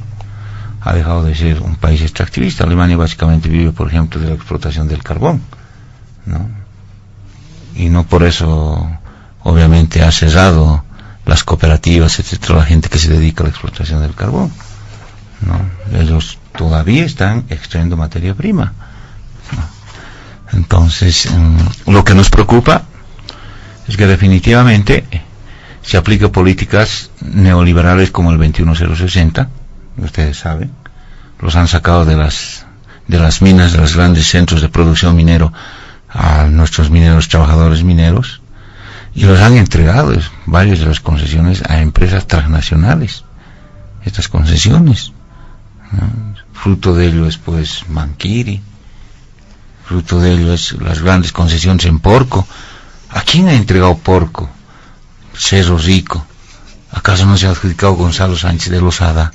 ha dejado de ser un país extractivista. Alemania básicamente vive, por ejemplo, de la explotación del carbón, ¿no? Y no por eso, obviamente, ha cerrado las cooperativas, etcétera, la gente que se dedica a la explotación del carbón, ¿no? Ellos todavía están extrayendo materia prima, ¿no? Entonces, lo que nos preocupa es que definitivamente se aplican políticas neoliberales como el 21060, ustedes saben, los han sacado de las minas, de los grandes centros de producción minero, a nuestros mineros, trabajadores mineros, y los han entregado varias de las concesiones a empresas transnacionales. Estas concesiones, ¿no? Fruto de ello es pues Manquiri, fruto de ello es las grandes concesiones en Porco. ¿A quién ha entregado Porco? Cerro Rico. ¿Acaso no se ha adjudicado Gonzalo Sánchez de Lozada?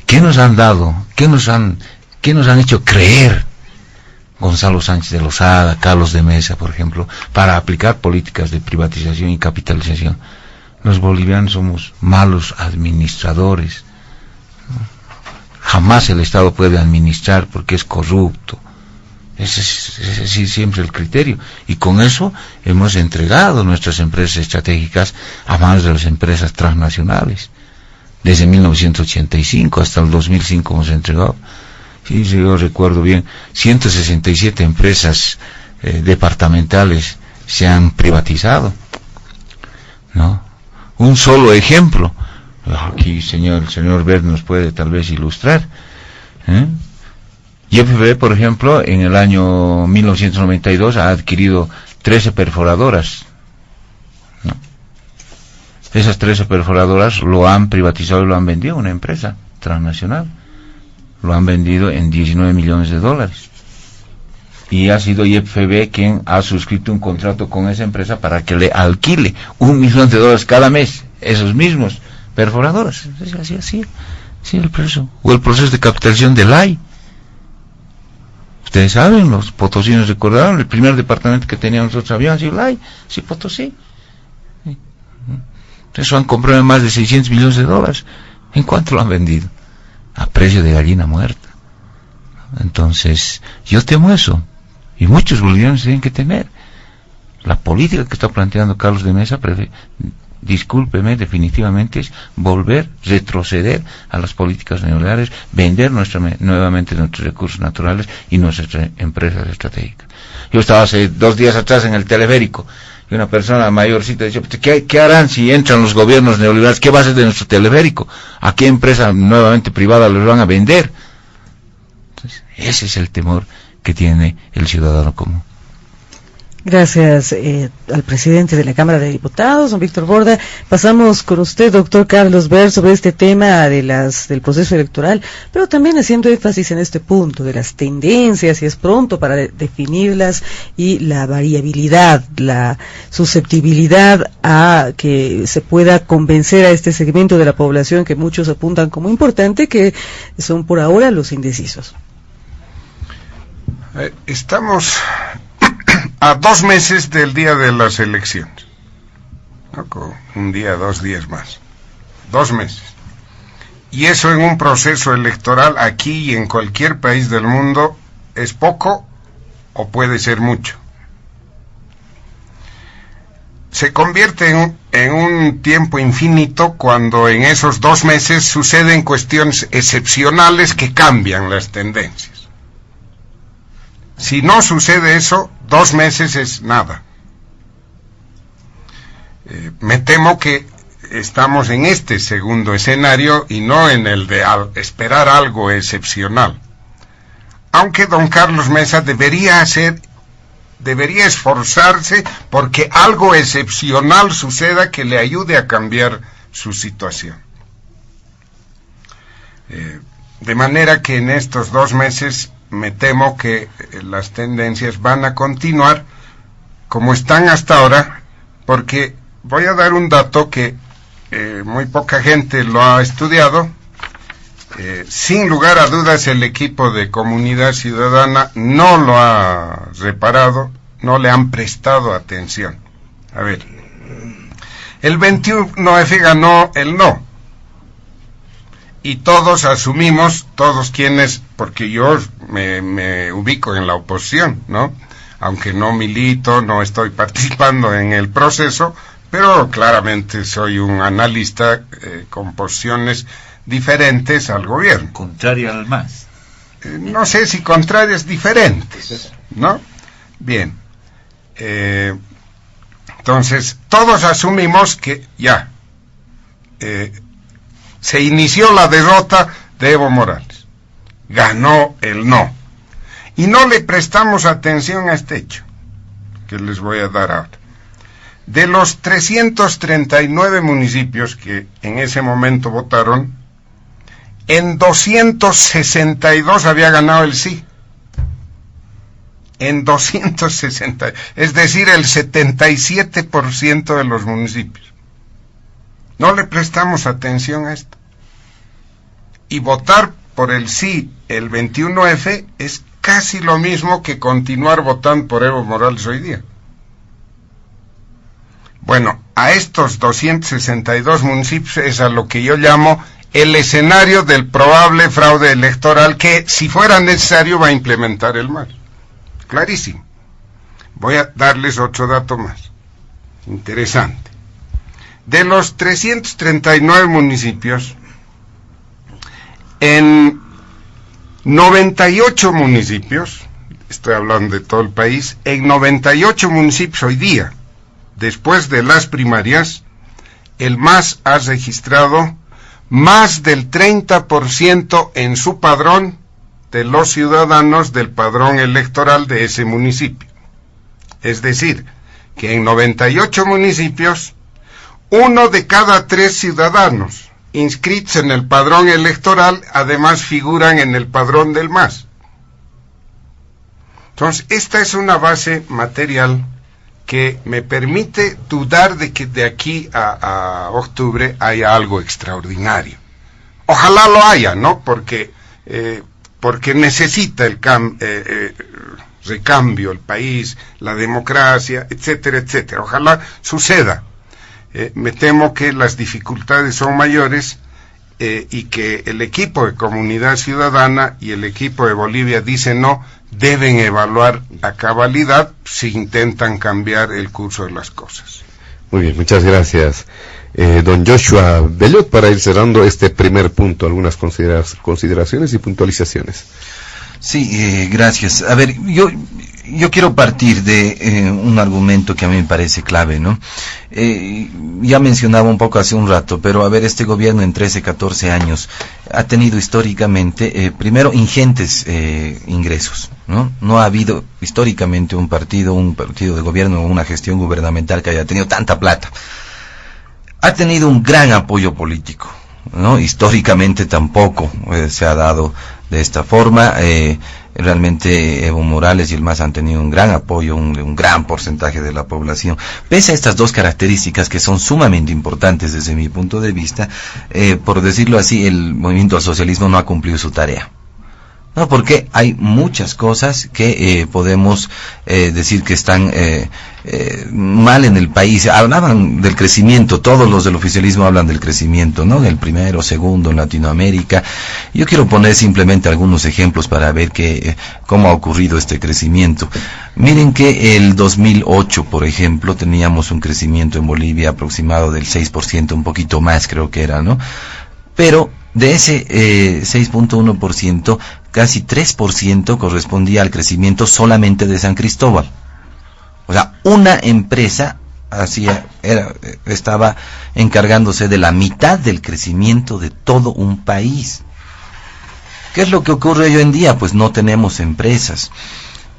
¿Qué nos han dado? ¿Qué nos han hecho creer Gonzalo Sánchez de Lozada, Carlos de Mesa, por ejemplo, para aplicar políticas de privatización y capitalización? Los bolivianos somos malos administradores, ¿no? jamás el Estado puede administrar porque es corrupto. Ese es siempre el criterio. Y con eso hemos entregado nuestras empresas estratégicas a manos de las empresas transnacionales. Desde 1985 hasta el 2005 hemos entregado, si yo recuerdo bien, 167 empresas departamentales se han privatizado, ¿no? Un solo ejemplo, aquí el señor Bert nos puede tal vez ilustrar, YPF, por ejemplo, en el año 1992 ha adquirido 13 perforadoras, ¿no? Esas 13 perforadoras lo han privatizado y lo han vendido a una empresa transnacional. Lo han vendido en $19 millones. Y ha sido YPF quien ha suscrito un contrato con esa empresa para que le alquile $1 millón cada mes, esos mismos perforadoras. Así el proceso. O el proceso de capitalización del AI. Ustedes saben, los potosinos recordaron, el primer departamento que teníamos nosotros habían sido el AI, sí, Potosí. Eso han comprado en más de $600 millones. ¿En cuánto lo han vendido? A precio de gallina muerta. Entonces, yo temo eso. Y muchos bolivianos tienen que temer. La política que está planteando Carlos de Mesa, discúlpeme, definitivamente es retroceder a las políticas neoliberales, vender nuevamente nuestros recursos naturales y nuestras empresas estratégicas. Yo estaba hace 2 días atrás en el teleférico y una persona mayorcita dice, ¿qué harán si entran los gobiernos neoliberales? ¿Qué va a hacer de nuestro teleférico? ¿A qué empresa nuevamente privada los van a vender? Entonces, ese es el temor que tiene el ciudadano común. Gracias al presidente de la Cámara de Diputados, don Víctor Borda. Pasamos con usted, doctor Carlos Bert, sobre este tema del proceso electoral, pero también haciendo énfasis en este punto de las tendencias, y es pronto para definirlas, y la variabilidad, la susceptibilidad a que se pueda convencer a este segmento de la población que muchos apuntan como importante, que son por ahora los indecisos. Estamos a 2 meses del día de las elecciones, ¿no? Con un día, 2 días más, 2 meses, y eso en un proceso electoral aquí y en cualquier país del mundo es poco o puede ser mucho. Se convierte en un tiempo infinito cuando en esos 2 meses suceden cuestiones excepcionales que cambian las tendencias. Si no sucede eso, 2 meses es nada. Me temo que estamos en este segundo escenario y no en el de esperar algo excepcional. Aunque don Carlos Mesa debería esforzarse porque algo excepcional suceda que le ayude a cambiar su situación. De manera que en estos 2 meses me temo que las tendencias van a continuar como están hasta ahora, porque voy a dar un dato que muy poca gente lo ha estudiado. Sin lugar a dudas el equipo de Comunidad Ciudadana no lo ha reparado, no le han prestado atención. A ver, el 21F ganó el no. Y todos asumimos, todos quienes, porque yo me ubico en la oposición, ¿no? Aunque no milito, no estoy participando en el proceso, pero claramente soy un analista con posiciones diferentes al gobierno. Contrario al MAS. No sé si contrarias, diferentes, ¿no? Bien. Entonces, todos asumimos que ya se inició la derrota de Evo Morales. Ganó el no. Y no le prestamos atención a este hecho que les voy a dar ahora. De los 339 municipios que en ese momento votaron, en 262 había ganado el sí. En 260, es decir, el 77% de los municipios. No le prestamos atención a esto. Y votar por el sí el 21F es casi lo mismo que continuar votando por Evo Morales hoy día. Bueno, a estos 262 municipios es a lo que yo llamo el escenario del probable fraude electoral que, si fuera necesario, va a implementar el MAS. Clarísimo. Voy a darles otro dato más. Interesante. De los 339 municipios, en 98 municipios, estoy hablando de todo el país, en 98 municipios hoy día, después de las primarias, el MAS ha registrado más del 30% en su padrón de los ciudadanos del padrón electoral de ese municipio. Es decir, que en 98 municipios, 1 de cada 3 ciudadanos inscritos en el padrón electoral, además figuran en el padrón del MAS. Entonces, esta es una base material que me permite dudar de que de aquí a octubre haya algo extraordinario. Ojalá lo haya, ¿no? Porque necesita el recambio, el país, la democracia, etcétera, etcétera. Ojalá suceda. Me temo que las dificultades son mayores y que el equipo de Comunidad Ciudadana y el equipo de Bolivia Dice No deben evaluar a cabalidad si intentan cambiar el curso de las cosas. Muy bien, muchas gracias. Don Joshua Bellot, para ir cerrando este primer punto, algunas consideraciones y puntualizaciones. Sí, gracias. A ver, yo quiero partir de un argumento que a mí me parece clave, ¿no? Ya mencionaba un poco hace un rato, pero a ver, este gobierno en 13, 14 años ha tenido históricamente, primero, ingentes ingresos, ¿no? No ha habido históricamente un partido de gobierno o una gestión gubernamental que haya tenido tanta plata. Ha tenido un gran apoyo político, ¿no? Históricamente tampoco se ha dado de esta forma. Realmente Evo Morales y el MAS han tenido un gran apoyo, un gran porcentaje de la población. Pese a estas dos características que son sumamente importantes desde mi punto de vista, por decirlo así, el movimiento al socialismo no ha cumplido su tarea. No, porque hay muchas cosas que podemos decir que están mal en el país. Hablaban del crecimiento, todos los del oficialismo hablan del crecimiento, ¿no? Del primero, segundo en Latinoamérica. Yo quiero poner simplemente algunos ejemplos para ver cómo ha ocurrido este crecimiento. Miren que el 2008, por ejemplo, teníamos un crecimiento en Bolivia aproximado del 6%, un poquito más creo que era, ¿no? Pero de ese 6.1%, casi 3% correspondía al crecimiento solamente de San Cristóbal. O sea, una empresa estaba encargándose de la mitad del crecimiento de todo un país. ¿Qué es lo que ocurre hoy en día? Pues no tenemos empresas.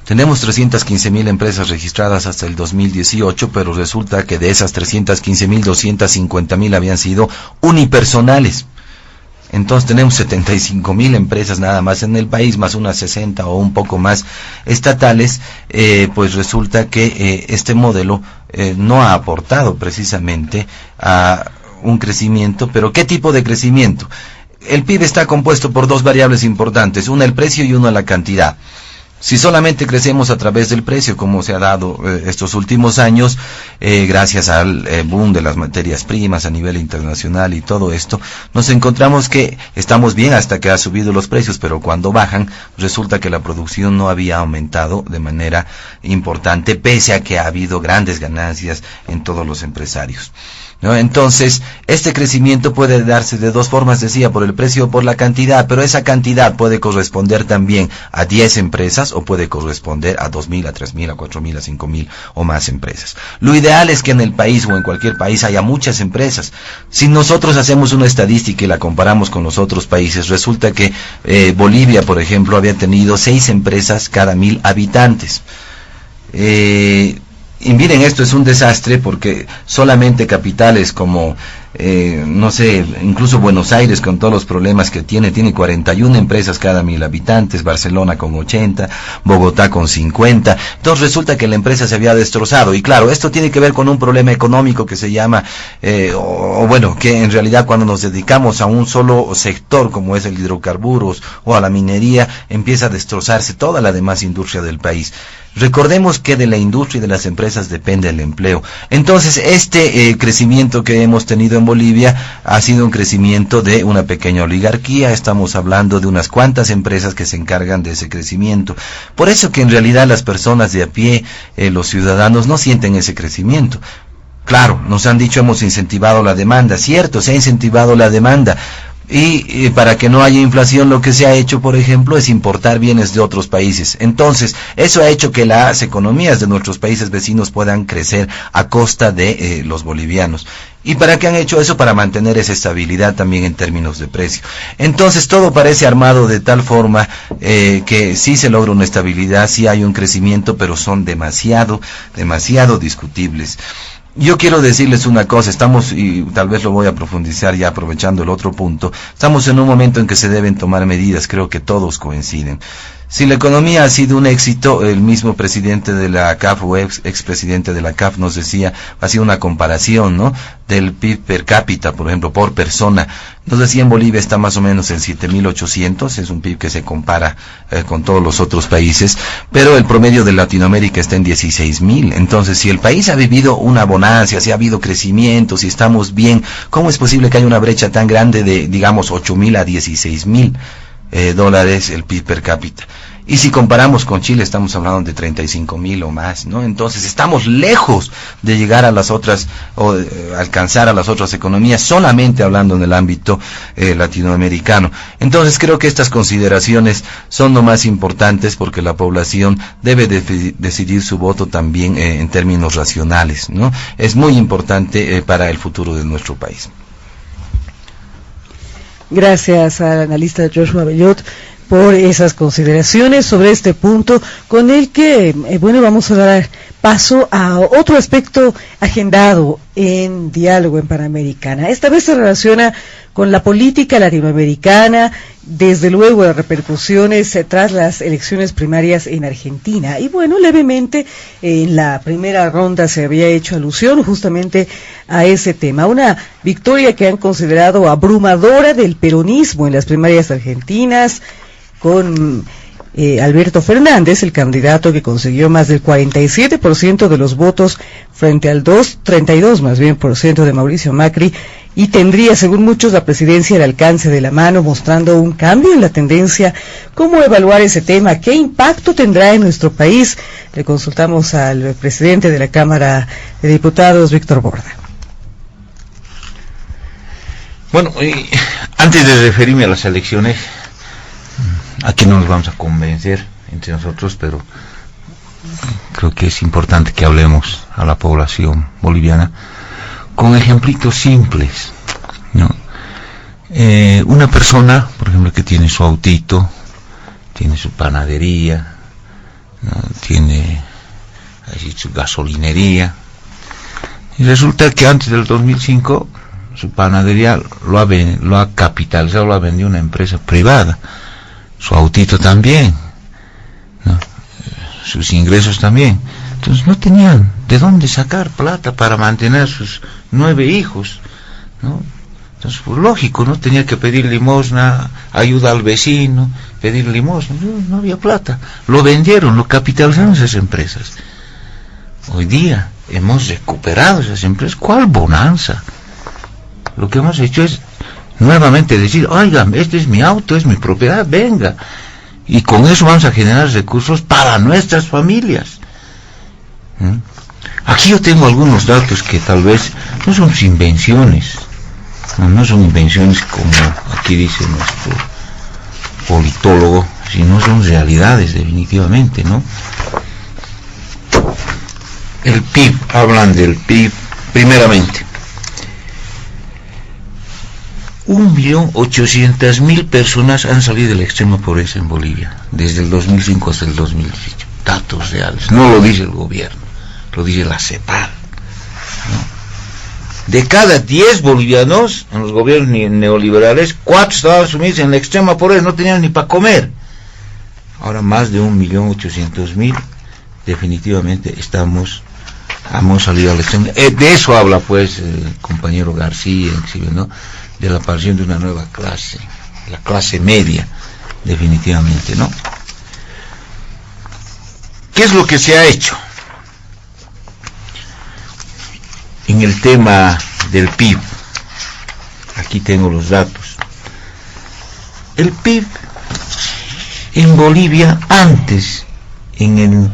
Tenemos 315.000 empresas registradas hasta el 2018, pero resulta que de esas 315.000, 250.000 habían sido unipersonales. Entonces tenemos 75.000 empresas nada más en el país, más unas 60 o un poco más estatales. Pues resulta que este modelo no ha aportado precisamente a un crecimiento. ¿Pero qué tipo de crecimiento? El PIB está compuesto por dos variables importantes, una el precio y una la cantidad. Si solamente crecemos a través del precio, como se ha dado estos últimos años, gracias al boom de las materias primas a nivel internacional y todo esto, nos encontramos que estamos bien hasta que ha subido los precios, pero cuando bajan, resulta que la producción no había aumentado de manera importante, pese a que ha habido grandes ganancias en todos los empresarios, ¿no? Entonces, este crecimiento puede darse de dos formas, decía, por el precio o por la cantidad, pero esa cantidad puede corresponder también a 10 empresas o puede corresponder a 2.000, a 3.000, a 4.000, a 5.000 o más empresas. Lo ideal es que en el país o en cualquier país haya muchas empresas. Si nosotros hacemos una estadística y la comparamos con los otros países, resulta que Bolivia, por ejemplo, había tenido 6 empresas cada 1.000 habitantes. Y miren, esto es un desastre porque solamente capitales como, no sé, incluso Buenos Aires con todos los problemas que tiene 41 empresas cada 1.000 habitantes, Barcelona con 80, Bogotá con 50, entonces resulta que la empresa se había destrozado, y claro, esto tiene que ver con un problema económico que se llama, que en realidad cuando nos dedicamos a un solo sector como es el hidrocarburos o a la minería, empieza a destrozarse toda la demás industria del país. Recordemos que de la industria y de las empresas depende el empleo. Entonces, este crecimiento que hemos tenido en Bolivia ha sido un crecimiento de una pequeña oligarquía. Estamos hablando de unas cuantas empresas que se encargan de ese crecimiento. Por eso que en realidad las personas de a pie, los ciudadanos, no sienten ese crecimiento. Claro, nos han dicho hemos incentivado la demanda, cierto, se ha incentivado la demanda, y para que no haya inflación lo que se ha hecho, por ejemplo, es importar bienes de otros países. Entonces, eso ha hecho que las economías de nuestros países vecinos puedan crecer a costa de los bolivianos. ¿Y para qué han hecho eso? Para mantener esa estabilidad también en términos de precio. Entonces, todo parece armado de tal forma que sí se logra una estabilidad, sí hay un crecimiento, pero son demasiado discutibles. Yo quiero decirles una cosa, estamos, y tal vez lo voy a profundizar ya aprovechando el otro punto, estamos en un momento en que se deben tomar medidas, creo que todos coinciden. Si la economía ha sido un éxito, el mismo presidente de la CAF o expresidente de la CAF nos decía, hacía una comparación, ¿no?, del PIB per cápita, por ejemplo, por persona. Nos decía en Bolivia está más o menos en 7.800, es un PIB que se compara con todos los otros países, pero el promedio de Latinoamérica está en 16.000. Entonces, si el país ha vivido una bonanza, si ha habido crecimiento, si estamos bien, ¿cómo es posible que haya una brecha tan grande de, digamos, 8.000 a 16.000? Dólares el PIB per cápita? Y si comparamos con Chile, estamos hablando de 35.000 o más, ¿no? Entonces estamos lejos de llegar a las otras, o alcanzar a las otras economías, solamente hablando en el ámbito latinoamericano. Entonces creo que estas consideraciones son lo más importantes, porque la población debe decidir su voto también en términos racionales, ¿no? Es muy importante para el futuro de nuestro país. Gracias al analista Joshua Bellot por esas consideraciones sobre este punto, con el que, vamos a dar paso a otro aspecto agendado en Diálogo en Panamericana. Esta vez se relaciona con la política latinoamericana, desde luego las repercusiones tras las elecciones primarias en Argentina. Y levemente en la primera ronda se había hecho alusión justamente a ese tema. Una victoria que han considerado abrumadora del peronismo en las primarias argentinas, con Alberto Fernández, el candidato que consiguió más del 47% de los votos frente al 32% de Mauricio Macri, y tendría, según muchos, la presidencia al alcance de la mano, mostrando un cambio en la tendencia. ¿Cómo evaluar ese tema? ¿Qué impacto tendrá en nuestro país? Le consultamos al presidente de la Cámara de Diputados, Víctor Borda. Bueno, antes de referirme a las elecciones, aquí no nos vamos a convencer entre nosotros, pero creo que es importante que hablemos a la población boliviana con ejemplitos simples, ¿no? Una persona, por ejemplo, que tiene su autito, tiene su panadería, ¿no?, tiene así su gasolinería, y resulta que antes del 2005 su panadería lo ha capitalizado, lo ha vendido una empresa privada, su autito también, ¿no?, sus ingresos también. Entonces no tenían de dónde sacar plata para mantener sus 9 hijos, ¿no? Entonces, pues lógico, ¿no? Tenía que pedir limosna, ayuda al vecino, pedir limosna, no había plata. Lo vendieron, lo capitalizaron esas empresas. Hoy día hemos recuperado esas empresas. ¿Cuál bonanza? Lo que hemos hecho es nuevamente decir, oigan, este es mi auto, es mi propiedad, venga. Y con eso vamos a generar recursos para nuestras familias. Aquí yo tengo algunos datos que tal vez no son invenciones, no son invenciones como aquí dice nuestro politólogo, sino son realidades definitivamente, ¿no? El PIB, hablan del PIB, primeramente. 1.800.000 personas han salido de la extrema pobreza en Bolivia, desde el 2005 hasta el 2018. Datos reales, no lo dice el gobierno, lo dice la CEPAL, ¿no? De cada 10 bolivianos en los gobiernos neoliberales, 4 estaban sumidos en la extrema pobreza, no tenían ni para comer. Ahora más de 1.800.000, definitivamente hemos salido al extremo. De eso habla pues el compañero García, ¿no?, de la aparición de una nueva clase, la clase media, definitivamente, ¿no? ¿Qué es lo que se ha hecho en el tema del PIB? aquí tengo los datos. El PIB en Bolivia antes, en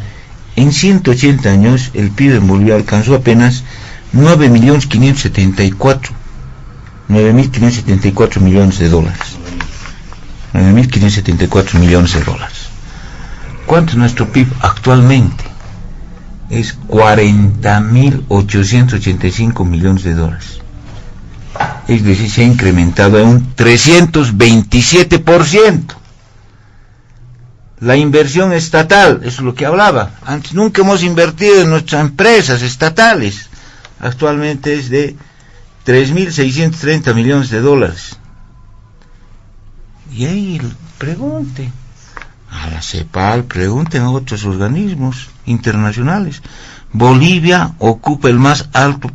180 años, el PIB en Bolivia alcanzó apenas 9.574 millones de dólares. 9.574 millones de dólares. ¿Cuánto es nuestro PIB actualmente? Es 40.885 millones de dólares. Es decir, se ha incrementado en un 327%. La inversión estatal, eso es lo que hablaba. Antes nunca hemos invertido en nuestras empresas estatales. Actualmente es de 3.630 millones de dólares. Y ahí pregunte a la CEPAL, pregunten a otros organismos internacionales. Bolivia ocupa el más alto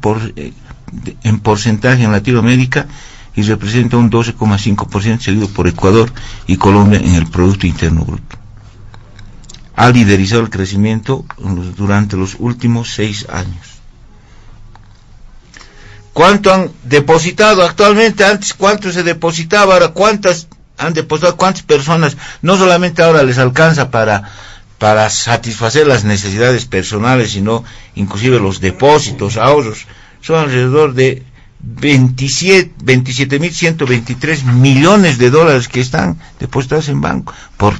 en porcentaje en Latinoamérica y representa un 12,5%, seguido por Ecuador y Colombia en el Producto Interno Bruto. Ha liderizado el crecimiento durante los últimos 6 años. ¿Cuánto han depositado actualmente? Antes, ¿cuánto se depositaba? Ahora, ¿cuántas han depositado? ¿Cuántas personas? No solamente ahora les alcanza para satisfacer las necesidades personales, sino inclusive los depósitos, ahorros. Son alrededor de 27.123 millones de dólares que están depositados en banco por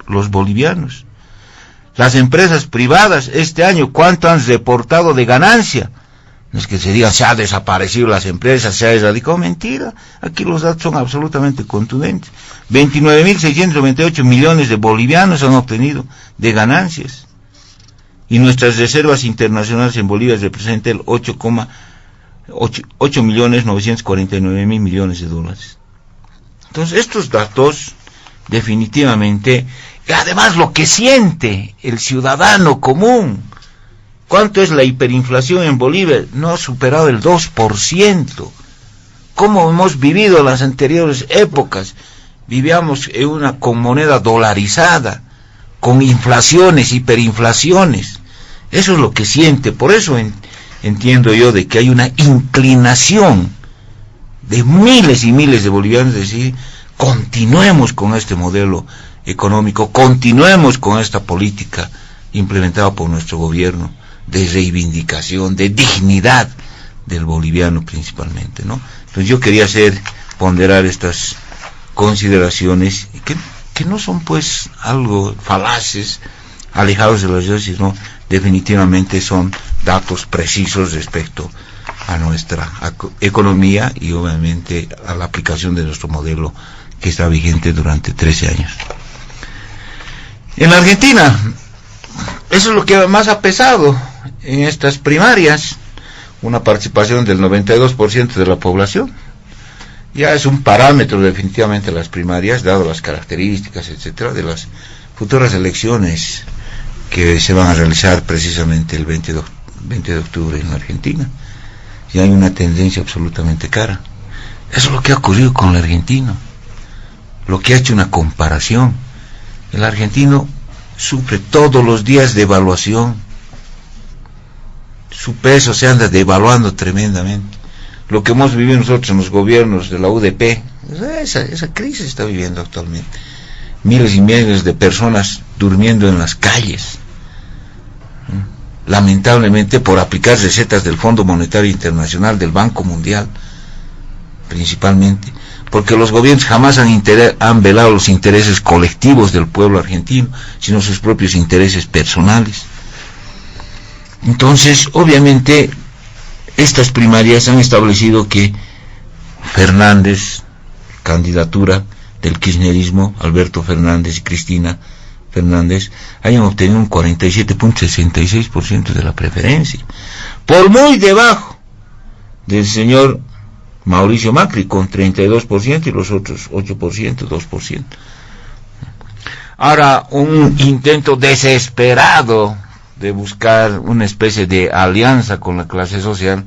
los bolivianos. Las empresas privadas este año, ¿cuánto han reportado de ganancia? No es que se diga se ha desaparecido las empresas, se ha erradicado, mentira. Aquí los datos son absolutamente contundentes. 29.698 millones de bolivianos han obtenido de ganancias. Y nuestras reservas internacionales en Bolivia representan el 8.949.000 millones de dólares. Entonces, estos datos definitivamente, y además lo que siente el ciudadano común. ¿Cuánto es la hiperinflación en Bolivia? No ha superado el 2%. ¿Cómo hemos vivido las anteriores épocas? Vivíamos con moneda dolarizada, con inflaciones, hiperinflaciones. Eso es lo que siente. Por eso entiendo yo de que hay una inclinación de miles y miles de bolivianos de decir, continuemos con este modelo económico, continuemos con esta política implementada por nuestro gobierno de reivindicación, de dignidad del boliviano principalmente, ¿no? Entonces yo quería ponderar estas consideraciones que no son pues algo falaces, alejados de las ideas, sino definitivamente son datos precisos respecto a nuestra economía y obviamente a la aplicación de nuestro modelo que está vigente durante 13 años. En la Argentina, eso es lo que más ha pesado en estas primarias, una participación del 92% de la población. Ya es un parámetro definitivamente las primarias, dado las características, etcétera, de las futuras elecciones que se van a realizar precisamente el 20 de octubre en la Argentina. Y hay una tendencia absolutamente clara. Eso es lo que ha ocurrido con el argentino, lo que ha hecho una comparación. El argentino sufre todos los días devaluación, su peso se anda devaluando tremendamente. Lo que hemos vivido nosotros en los gobiernos de la UDP, esa crisis está viviendo actualmente. Miles y miles de personas durmiendo en las calles, lamentablemente por aplicar recetas del Fondo Monetario Internacional, del Banco Mundial, principalmente, porque los gobiernos jamás han velado los intereses colectivos del pueblo argentino, sino sus propios intereses personales. Entonces, obviamente, estas primarias han establecido que Fernández, candidatura del kirchnerismo, Alberto Fernández y Cristina Fernández, hayan obtenido un 47.66% de la preferencia, por muy debajo del señor Mauricio Macri, con 32% y los otros 8%, 2%. Ahora, un intento desesperado de buscar una especie de alianza con la clase social.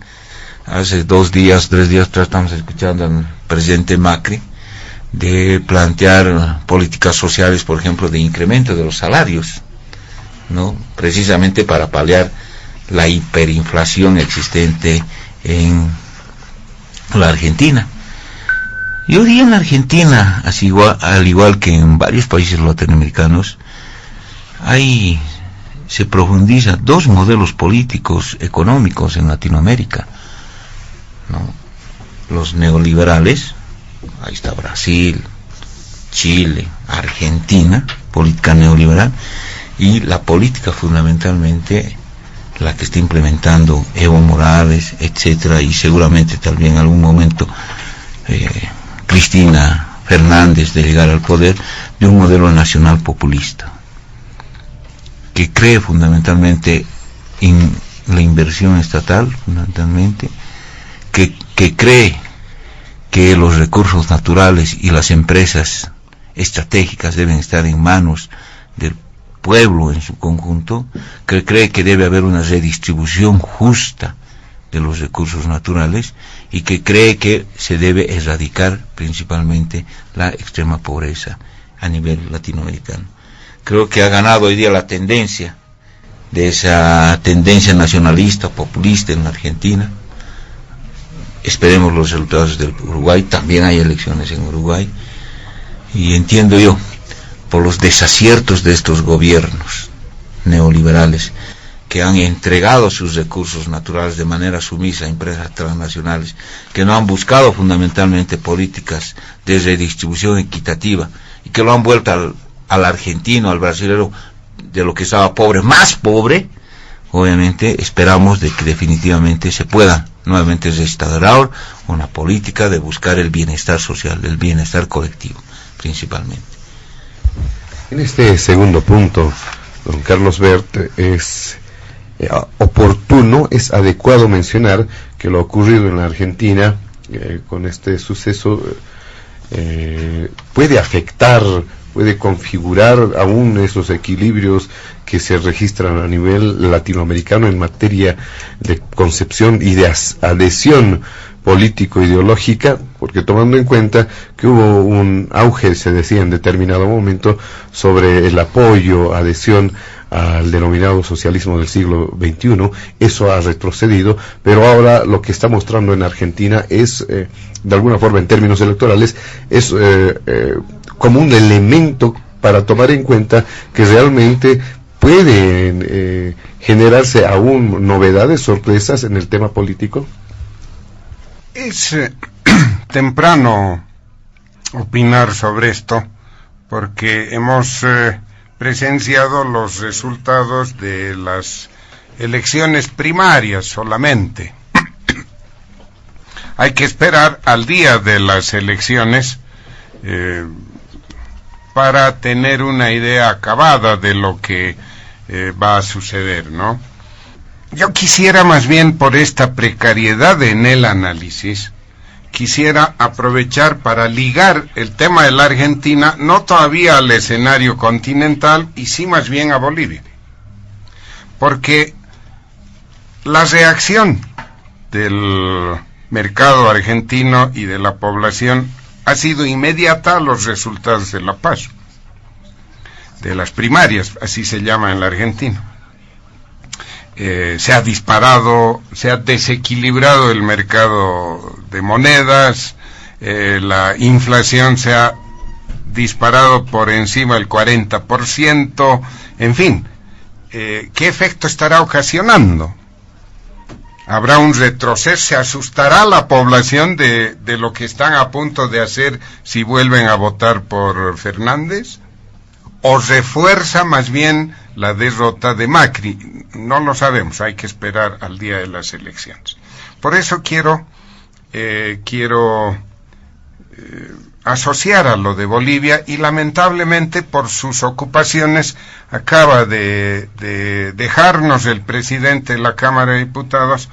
Hace 2 días, 3 días atrás estamos escuchando al presidente Macri de plantear políticas sociales, por ejemplo, de incremento de los salarios, ¿no? Precisamente para paliar la hiperinflación existente en la Argentina. Y hoy día en la Argentina, al igual que en varios países latinoamericanos, se profundiza dos modelos políticos económicos en Latinoamérica, ¿no? Los neoliberales, ahí está Brasil, Chile, Argentina, política neoliberal, y la política fundamentalmente la que está implementando Evo Morales, etcétera, y seguramente también en algún momento Cristina Fernández de llegar al poder, de un modelo nacional populista que cree fundamentalmente en la inversión estatal, fundamentalmente, que cree que los recursos naturales y las empresas estratégicas deben estar en manos del pueblo en su conjunto, que cree que debe haber una redistribución justa de los recursos naturales y que cree que se debe erradicar principalmente la extrema pobreza a nivel latinoamericano. Creo que ha ganado hoy día la tendencia de esa tendencia nacionalista, populista en la Argentina. Esperemos los resultados del Uruguay, también hay elecciones en Uruguay, y entiendo yo, por los desaciertos de estos gobiernos neoliberales que han entregado sus recursos naturales de manera sumisa a empresas transnacionales, que no han buscado fundamentalmente políticas de redistribución equitativa y que lo han vuelto al argentino, al brasilero, de lo que estaba pobre, más pobre. Obviamente esperamos de que definitivamente se pueda nuevamente restaurar una política de buscar el bienestar social, el bienestar colectivo, principalmente. En este segundo punto, don Carlos Bert, es oportuno, es adecuado mencionar que lo ocurrido en la Argentina con este suceso puede afectar, puede configurar aún esos equilibrios que se registran a nivel latinoamericano en materia de concepción y de adhesión político-ideológica, porque tomando en cuenta que hubo un auge, se decía en determinado momento, sobre el apoyo, adhesión al denominado socialismo del siglo XXI, eso ha retrocedido, pero ahora lo que está mostrando en Argentina es, de alguna forma en términos electorales, es como un elemento para tomar en cuenta que realmente pueden generarse aún novedades, sorpresas en el tema político. Es temprano opinar sobre esto porque hemos presenciado los resultados de las elecciones primarias solamente. Hay que esperar al día de las elecciones para tener una idea acabada de lo que va a suceder, ¿no? Yo quisiera más bien, por esta precariedad en el análisis, quisiera aprovechar para ligar el tema de la Argentina, no todavía al escenario continental, y sí más bien a Bolivia. Porque la reacción del mercado argentino y de la población ha sido inmediata a los resultados de la PASO, de las primarias, así se llama en la Argentina. Se ha disparado, se ha desequilibrado el mercado de monedas, la inflación se ha disparado por encima del 40%, en fin, ¿qué efecto estará ocasionando? ¿Habrá un retroceso? ¿Se asustará la población de lo que están a punto de hacer si vuelven a votar por Fernández? ¿O refuerza más bien la derrota de Macri? No lo sabemos, hay que esperar al día de las elecciones. Por eso quiero asociar a lo de Bolivia, y lamentablemente por sus ocupaciones acaba de dejarnos el presidente de la Cámara de Diputados,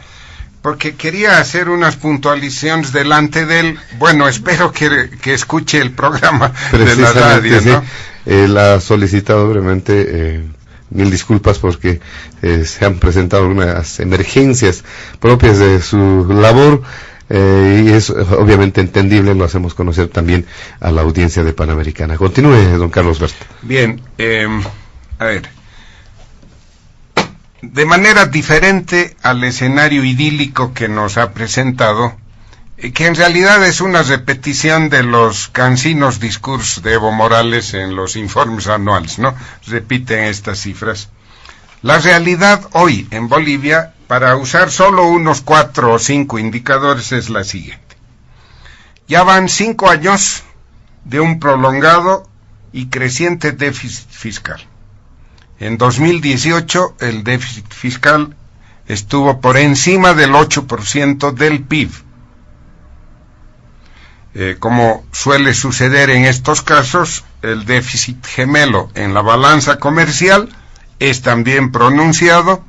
porque quería hacer unas puntualizaciones delante de él. Bueno, espero que escuche el programa de la radio, ¿no? Sí. Él ha solicitado brevemente mil disculpas porque se han presentado unas emergencias propias de su labor, y es obviamente entendible, lo hacemos conocer también a la audiencia de Panamericana. Continúe, don Carlos Bert. Bien, a ver, de manera diferente al escenario idílico que nos ha presentado, que en realidad es una repetición de los cansinos discursos de Evo Morales en los informes anuales, ¿no? Repiten estas cifras. La realidad hoy en Bolivia, para usar solo unos 4 o 5 indicadores, es la siguiente. Ya van 5 años de un prolongado y creciente déficit fiscal. En 2018 el déficit fiscal estuvo por encima del 8% del PIB. Como suele suceder en estos casos, el déficit gemelo en la balanza comercial es también pronunciado.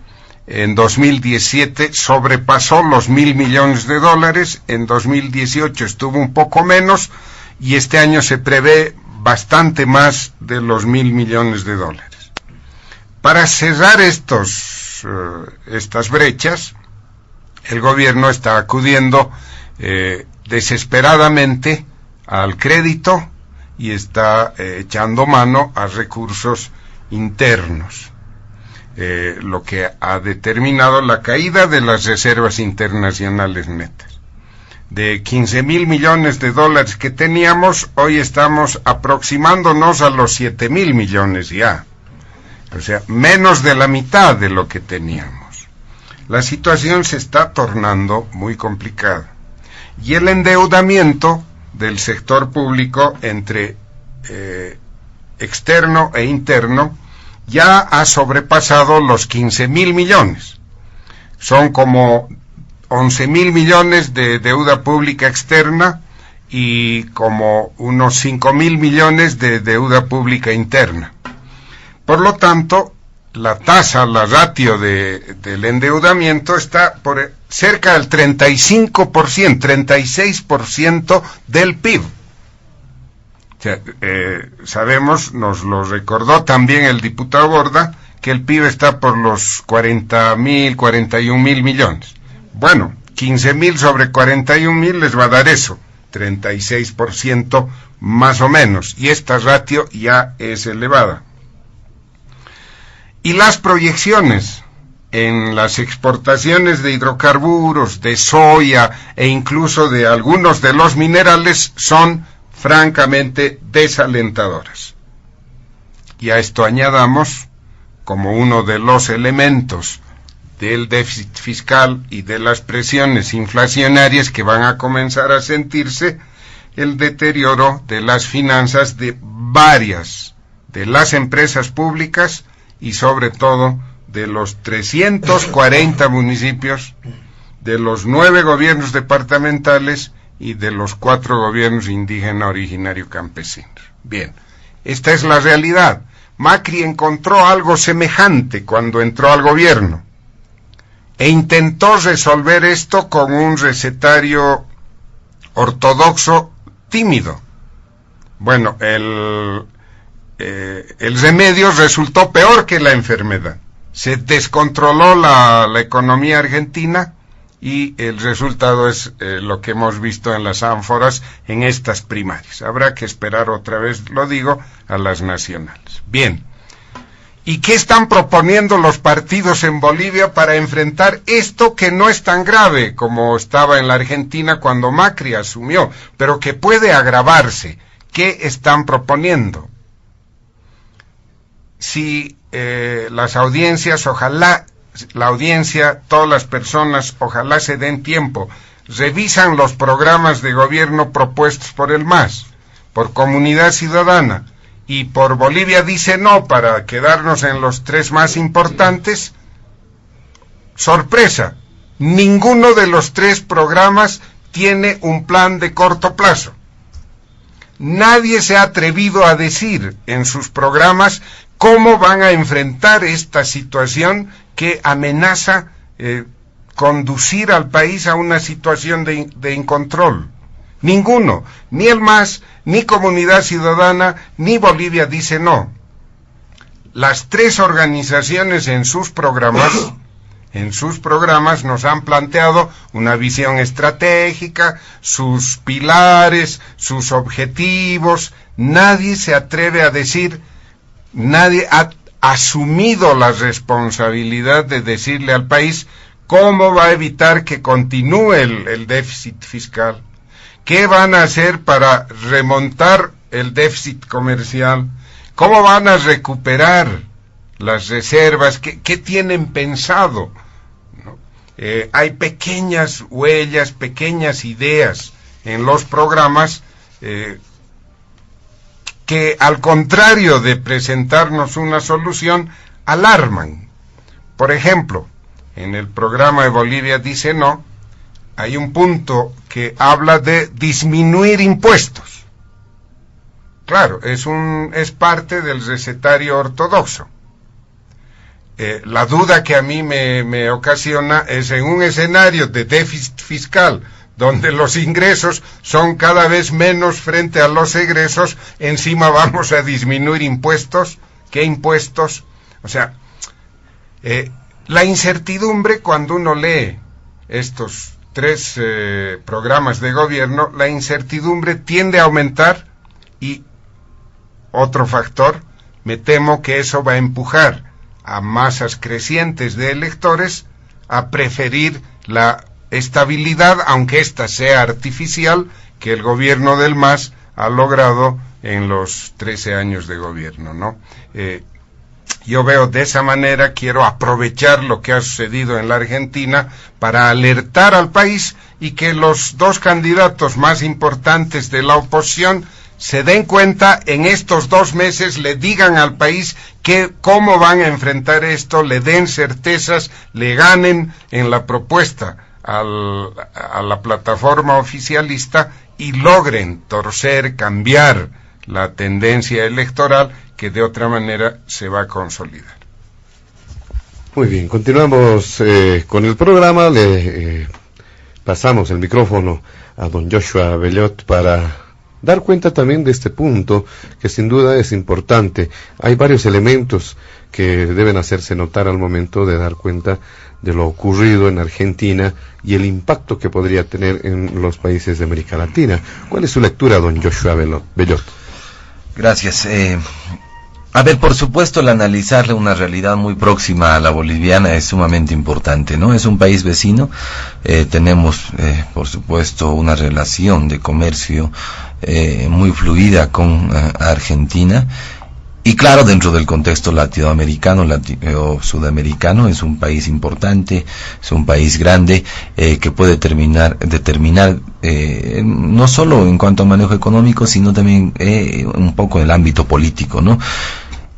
En 2017 sobrepasó los $1.000 millones, en 2018 estuvo un poco menos, y este año se prevé bastante más de los $1.000 millones. Para cerrar estas brechas, el gobierno está acudiendo desesperadamente al crédito y está echando mano a recursos internos, lo que ha determinado la caída de las reservas internacionales netas. De $15.000 millones que teníamos, hoy estamos aproximándonos a los $7.000 millones ya. O sea, menos de la mitad de lo que teníamos. La situación se está tornando muy complicada. Y el endeudamiento del sector público entre externo e interno ya ha sobrepasado los $15.000 millones. Son como $11.000 millones de deuda pública externa y como unos $5.000 millones de deuda pública interna. Por lo tanto, la ratio del endeudamiento está por cerca del 35%, 36% del PIB. O sea, sabemos, nos lo recordó también el diputado Borda, que el PIB está por los 41.000 millones. Bueno, 15.000 sobre 41.000 les va a dar eso, 36% más o menos, y esta ratio ya es elevada. Y las proyecciones en las exportaciones de hidrocarburos, de soya e incluso de algunos de los minerales son francamente desalentadoras. Y a esto añadamos, como uno de los elementos del déficit fiscal y de las presiones inflacionarias que van a comenzar a sentirse, el deterioro de las finanzas de varias de las empresas públicas y sobre todo de los 340 municipios, de los 9 gobiernos departamentales y de los 4 gobiernos indígena originario campesinos. Bien, esta es la realidad. Macri encontró algo semejante cuando entró al gobierno e intentó resolver esto con un recetario ortodoxo tímido. Bueno, el remedio resultó peor que la enfermedad. Se descontroló la economía argentina y el resultado es lo que hemos visto en las ánforas en estas primarias. Habrá que esperar otra vez, lo digo, a las nacionales. Bien. ¿Y qué están proponiendo los partidos en Bolivia para enfrentar esto que no es tan grave como estaba en la Argentina cuando Macri asumió, pero que puede agravarse? ¿Qué están proponiendo? Si las audiencias, ojalá la audiencia, todas las personas, ojalá se den tiempo, revisan los programas de gobierno propuestos por el MAS, por Comunidad Ciudadana y por Bolivia Dice No, para quedarnos en los 3 más importantes, sorpresa, ninguno de los 3 programas tiene un plan de corto plazo. Nadie se ha atrevido a decir en sus programas cómo van a enfrentar esta situación que amenaza conducir al país a una situación de incontrol. Ninguno, ni el MAS, ni Comunidad Ciudadana, ni Bolivia Dice No. Las 3 organizaciones en sus programas nos han planteado una visión estratégica, sus pilares, sus objetivos. Nadie se atreve a decir, nadie ha asumido la responsabilidad de decirle al país ¿Cómo va a evitar que continúe el déficit fiscal? ¿Qué van a hacer para remontar el déficit comercial? ¿Cómo van a recuperar las reservas? ¿Qué tienen pensado? ¿No? Hay pequeñas huellas, pequeñas ideas en los programas que, al contrario de presentarnos una solución, alarman. Por ejemplo, en el programa de Bolivia dice no, hay un punto que habla de disminuir impuestos. Claro, es parte del recetario ortodoxo. La duda que a mí me ocasiona es en un escenario de déficit fiscal, donde los ingresos son cada vez menos frente a los egresos, encima vamos a disminuir impuestos. ¿Qué impuestos? O sea, la incertidumbre, cuando uno lee estos 3 programas de gobierno, la incertidumbre tiende a aumentar, y otro factor, me temo que eso va a empujar a masas crecientes de electores a preferir la estabilidad, aunque ésta sea artificial, que el gobierno del MAS ha logrado en los 13 años de gobierno, ¿no? Yo veo de esa manera, quiero aprovechar lo que ha sucedido en la Argentina para alertar al país y que los 2 candidatos más importantes de la oposición se den cuenta en estos 2 meses, le digan al país cómo van a enfrentar esto, le den certezas, le ganen en la propuesta a la plataforma oficialista y logren torcer, cambiar la tendencia electoral que de otra manera se va a consolidar. Muy bien, continuamos con el programa. Le pasamos el micrófono a don Joshua Bellot para dar cuenta también de este punto que sin duda es importante. Hay varios elementos que deben hacerse notar al momento de dar cuenta de lo ocurrido en Argentina y el impacto que podría tener en los países de América Latina. ¿Cuál es su lectura, don Joshua Bellot? Gracias. A ver, por supuesto, el analizarle una realidad muy próxima a la boliviana es sumamente importante, ¿no? Es un país vecino, tenemos, por supuesto, una relación de comercio muy fluida con Argentina, y claro, dentro del contexto latinoamericano o sudamericano, es un país importante, es un país grande, que puede determinar no solo en cuanto a manejo económico, sino también un poco en el ámbito político, ¿no?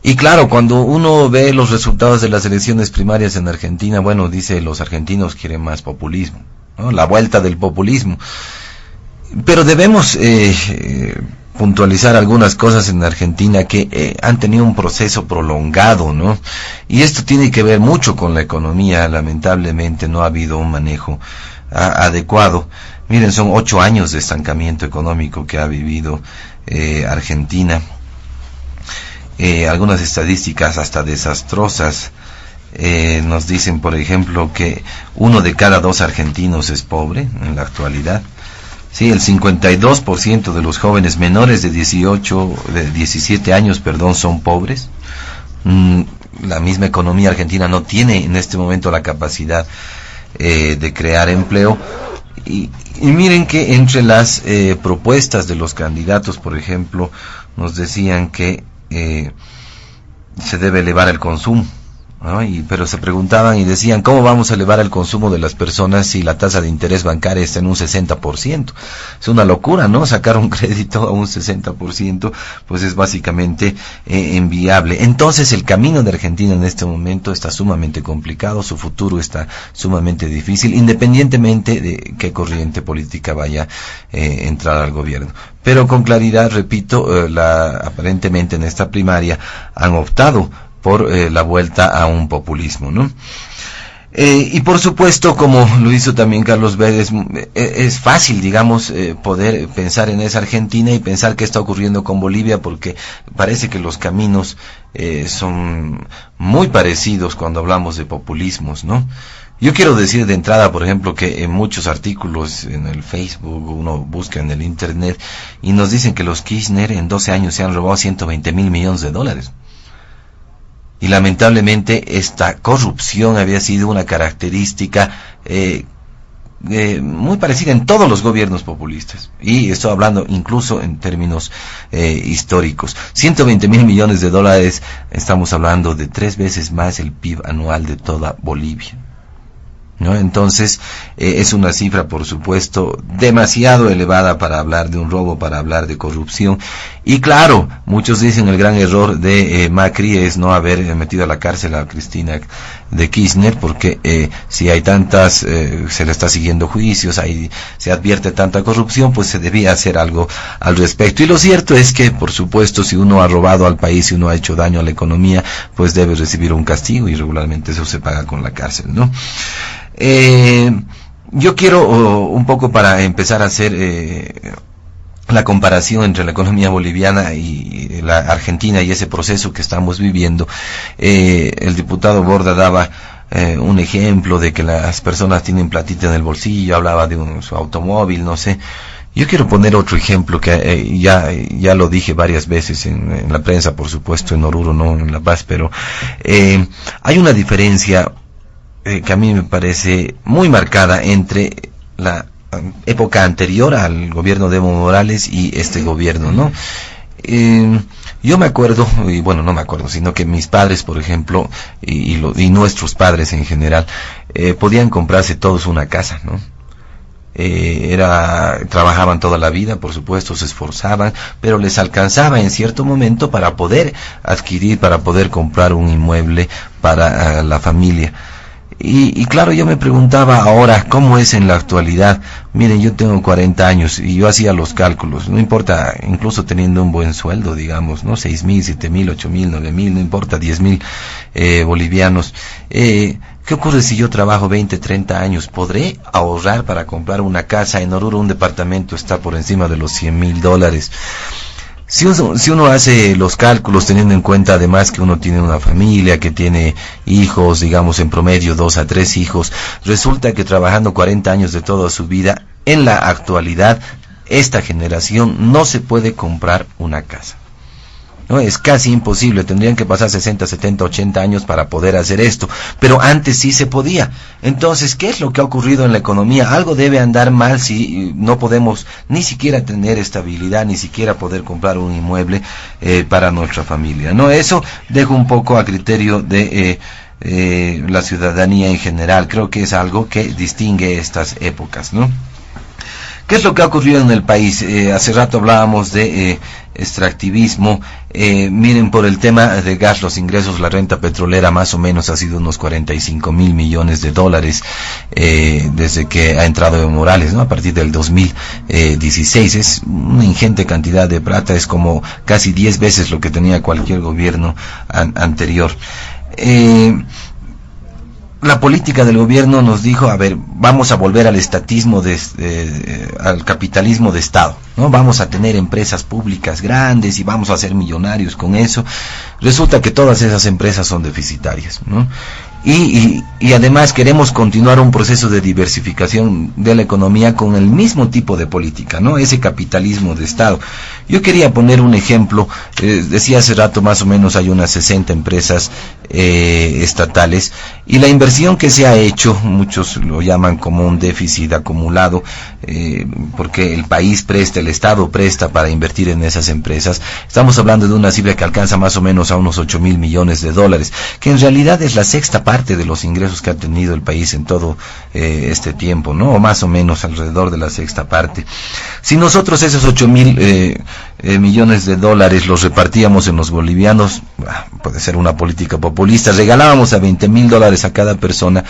Y claro, cuando uno ve los resultados de las elecciones primarias en Argentina, bueno, dice, los argentinos quieren más populismo, ¿no? La vuelta del populismo. Pero debemos puntualizar algunas cosas en Argentina que han tenido un proceso prolongado, ¿no? Y esto tiene que ver mucho con la economía. Lamentablemente no ha habido un manejo adecuado. Miren, son 8 años de estancamiento económico que ha vivido Argentina. Algunas estadísticas hasta desastrosas nos dicen, por ejemplo, que 1 de cada 2 argentinos es pobre en la actualidad. Sí, el 52% de los jóvenes menores de 17 años, son pobres. La misma economía argentina no tiene en este momento la capacidad de crear empleo. Y miren que entre las propuestas de los candidatos, por ejemplo, nos decían que se debe elevar el consumo, ¿no? Pero se preguntaban y decían, ¿cómo vamos a elevar el consumo de las personas si la tasa de interés bancaria está en un 60%? Es una locura, ¿no? Sacar un crédito a un 60%, pues es básicamente inviable. Entonces el camino de Argentina en este momento está sumamente complicado, su futuro está sumamente difícil, independientemente de qué corriente política vaya a entrar al gobierno. Pero con claridad, repito, aparentemente en esta primaria han optado por la vuelta a un populismo, ¿no? Y por supuesto, como lo hizo también Carlos Vélez, es fácil, digamos, poder pensar en esa Argentina y pensar qué está ocurriendo con Bolivia, porque parece que los caminos son muy parecidos cuando hablamos de populismos, ¿no? Yo quiero decir de entrada, por ejemplo, que en muchos artículos en el Facebook, uno busca en el Internet, y nos dicen que los Kirchner en 12 años se han robado 120 mil millones de dólares. y lamentablemente esta corrupción había sido una característica muy parecida en todos los gobiernos populistas, y estoy hablando incluso en términos históricos. 120.000 millones de dólares, estamos hablando de 3 veces más el PIB anual de toda Bolivia, ¿no? Entonces, es una cifra, por supuesto, demasiado elevada para hablar de un robo, para hablar de corrupción. Y claro, muchos dicen el gran error de Macri es no haber metido a la cárcel a Cristina de Kirchner, porque si hay tantas, se le está siguiendo juicios, se advierte tanta corrupción, pues se debía hacer algo al respecto. Y lo cierto es que, por supuesto, si uno ha robado al país, si uno ha hecho daño a la economía, pues debe recibir un castigo, y regularmente eso se paga con la cárcel, ¿no? Yo quiero un poco, para empezar a hacer la comparación entre la economía boliviana y la argentina y ese proceso que estamos viviendo. El diputado Borda daba un ejemplo de que las personas tienen platita en el bolsillo, hablaba de su automóvil, no sé. Yo quiero poner otro ejemplo que ya lo dije varias veces en la prensa, por supuesto, en Oruro, no en La Paz, pero hay una diferencia que a mí me parece muy marcada entre la época anterior al gobierno de Evo Morales y este gobierno, ¿no? Yo me acuerdo, y bueno, no me acuerdo, sino que mis padres, por ejemplo, y nuestros padres en general, podían comprarse todos una casa, ¿no? Trabajaban toda la vida, por supuesto, se esforzaban, pero les alcanzaba en cierto momento para poder adquirir, para poder comprar un inmueble para la familia. Y claro, yo me preguntaba ahora, ¿cómo es en la actualidad? Miren, yo tengo 40 años y yo hacía los cálculos, no importa, incluso teniendo un buen sueldo, digamos, ¿no? 6.000, 7.000, 8.000, 9.000, no importa, 10.000 bolivianos. ¿Qué ocurre si yo trabajo 20, 30 años? ¿Podré ahorrar para comprar una casa? En Oruro un departamento está por encima de los $100.000. Si uno hace los cálculos teniendo en cuenta además que uno tiene una familia, que tiene hijos, digamos en promedio 2 a 3 hijos, resulta que trabajando 40 años de toda su vida, en la actualidad, esta generación no se puede comprar una casa, ¿no? Es casi imposible, tendrían que pasar 60, 70, 80 años para poder hacer esto, pero antes sí se podía. Entonces, ¿qué es lo que ha ocurrido en la economía? Algo debe andar mal si no podemos ni siquiera tener estabilidad, ni siquiera poder comprar un inmueble para nuestra familia, ¿no? Eso dejo un poco a criterio de la ciudadanía en general. Creo que es algo que distingue estas épocas, ¿no? ¿Qué es lo que ha ocurrido en el país? Hace rato hablábamos de extractivismo. Miren, por el tema de gas, los ingresos, la renta petrolera más o menos ha sido unos 45.000 millones de dólares desde que ha entrado Evo Morales, ¿no? A partir del 2016. Es una ingente cantidad de plata, es como casi 10 veces lo que tenía cualquier gobierno anterior. La política del gobierno nos dijo, a ver, vamos a volver al estatismo, al capitalismo de Estado, ¿no? Vamos a tener empresas públicas grandes y vamos a ser millonarios con eso. Resulta que todas esas empresas son deficitarias, ¿no? Y además queremos continuar un proceso de diversificación de la economía con el mismo tipo de política, ¿no? Ese capitalismo de Estado. Yo quería poner un ejemplo, decía hace rato más o menos hay unas 60 empresas estatales, y la inversión que se ha hecho, muchos lo llaman como un déficit acumulado, porque el país presta, el Estado presta para invertir en esas empresas. Estamos hablando de una cifra que alcanza más o menos a unos 8.000 millones de dólares, que en realidad es la sexta parte de los ingresos que ha tenido el país en todo este tiempo, ¿no? O más o menos alrededor de la sexta parte. Si nosotros esos 8.000 millones de dólares los repartíamos en los bolivianos, puede ser una política populista, regalábamos a $20.000 a cada persona,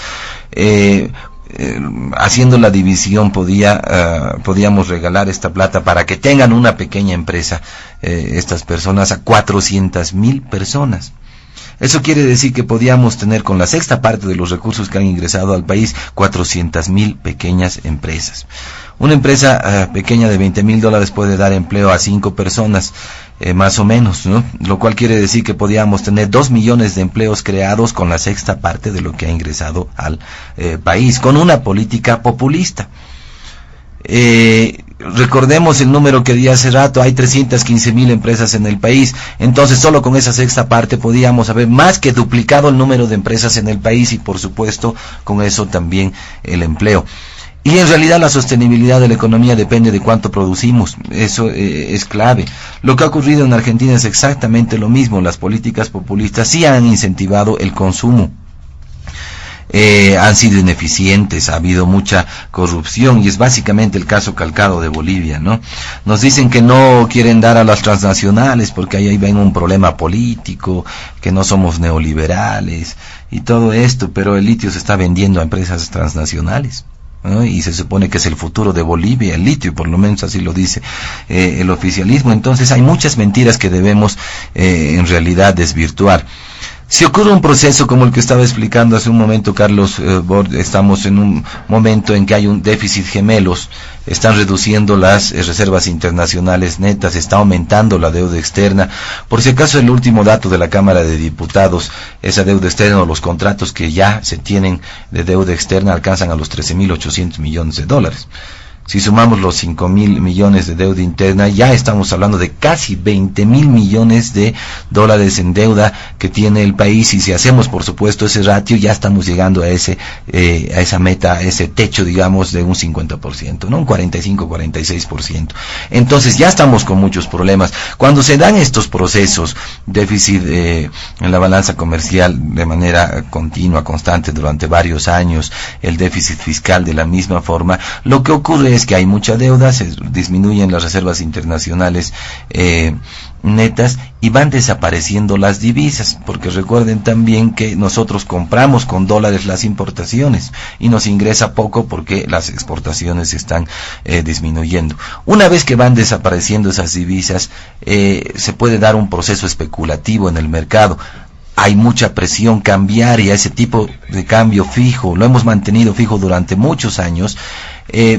haciendo la división podíamos regalar esta plata para que tengan una pequeña empresa, estas personas, a 400.000 personas. Eso quiere decir que podíamos tener con la sexta parte de los recursos que han ingresado al país 400.000 pequeñas empresas. Una empresa pequeña de $20.000 puede dar empleo a 5 personas, más o menos, ¿no? Lo cual quiere decir que podíamos tener 2 millones de empleos creados con la sexta parte de lo que ha ingresado al país, con una política populista. recordemos el número que di hace rato, hay 315.000 empresas en el país, entonces solo con esa sexta parte podíamos haber más que duplicado el número de empresas en el país y por supuesto con eso también el empleo. Y en realidad la sostenibilidad de la economía depende de cuánto producimos, eso es clave. Lo que ha ocurrido en Argentina es exactamente lo mismo, las políticas populistas sí han incentivado el consumo. Han sido ineficientes, ha habido mucha corrupción y es básicamente el caso calcado de Bolivia, ¿no? Nos dicen que no quieren dar a las transnacionales porque ahí ven un problema político, que no somos neoliberales y todo esto, pero el litio se está vendiendo a empresas transnacionales, ¿no? Y se supone que es el futuro de Bolivia, el litio, por lo menos así lo dice el oficialismo. Entonces hay muchas mentiras que debemos en realidad desvirtuar. Si ocurre un proceso como el que estaba explicando hace un momento Carlos Bord, estamos en un momento en que hay un déficit gemelos, están reduciendo las reservas internacionales netas, está aumentando la deuda externa. Por si acaso el último dato de la Cámara de Diputados, esa deuda externa o los contratos que ya se tienen de deuda externa alcanzan a los 13.800 millones de dólares. Si sumamos los 5.000 millones de deuda interna, ya estamos hablando de casi 20.000 millones de dólares en deuda que tiene el país, y si hacemos por supuesto ese ratio, ya estamos llegando a esa meta, a ese techo, digamos, de un 50%, ¿no? Un 45-46%. Entonces ya estamos con muchos problemas. Cuando se dan estos procesos, déficit en la balanza comercial de manera continua, constante durante varios años, el déficit fiscal de la misma forma, lo que ocurre es que hay mucha deuda, se disminuyen las reservas internacionales netas y van desapareciendo las divisas, porque recuerden también que nosotros compramos con dólares las importaciones y nos ingresa poco porque las exportaciones están disminuyendo. Una vez que van desapareciendo esas divisas, se puede dar un proceso especulativo en el mercado. Hay mucha presión cambiaria, ese tipo de cambio fijo, lo hemos mantenido fijo durante muchos años.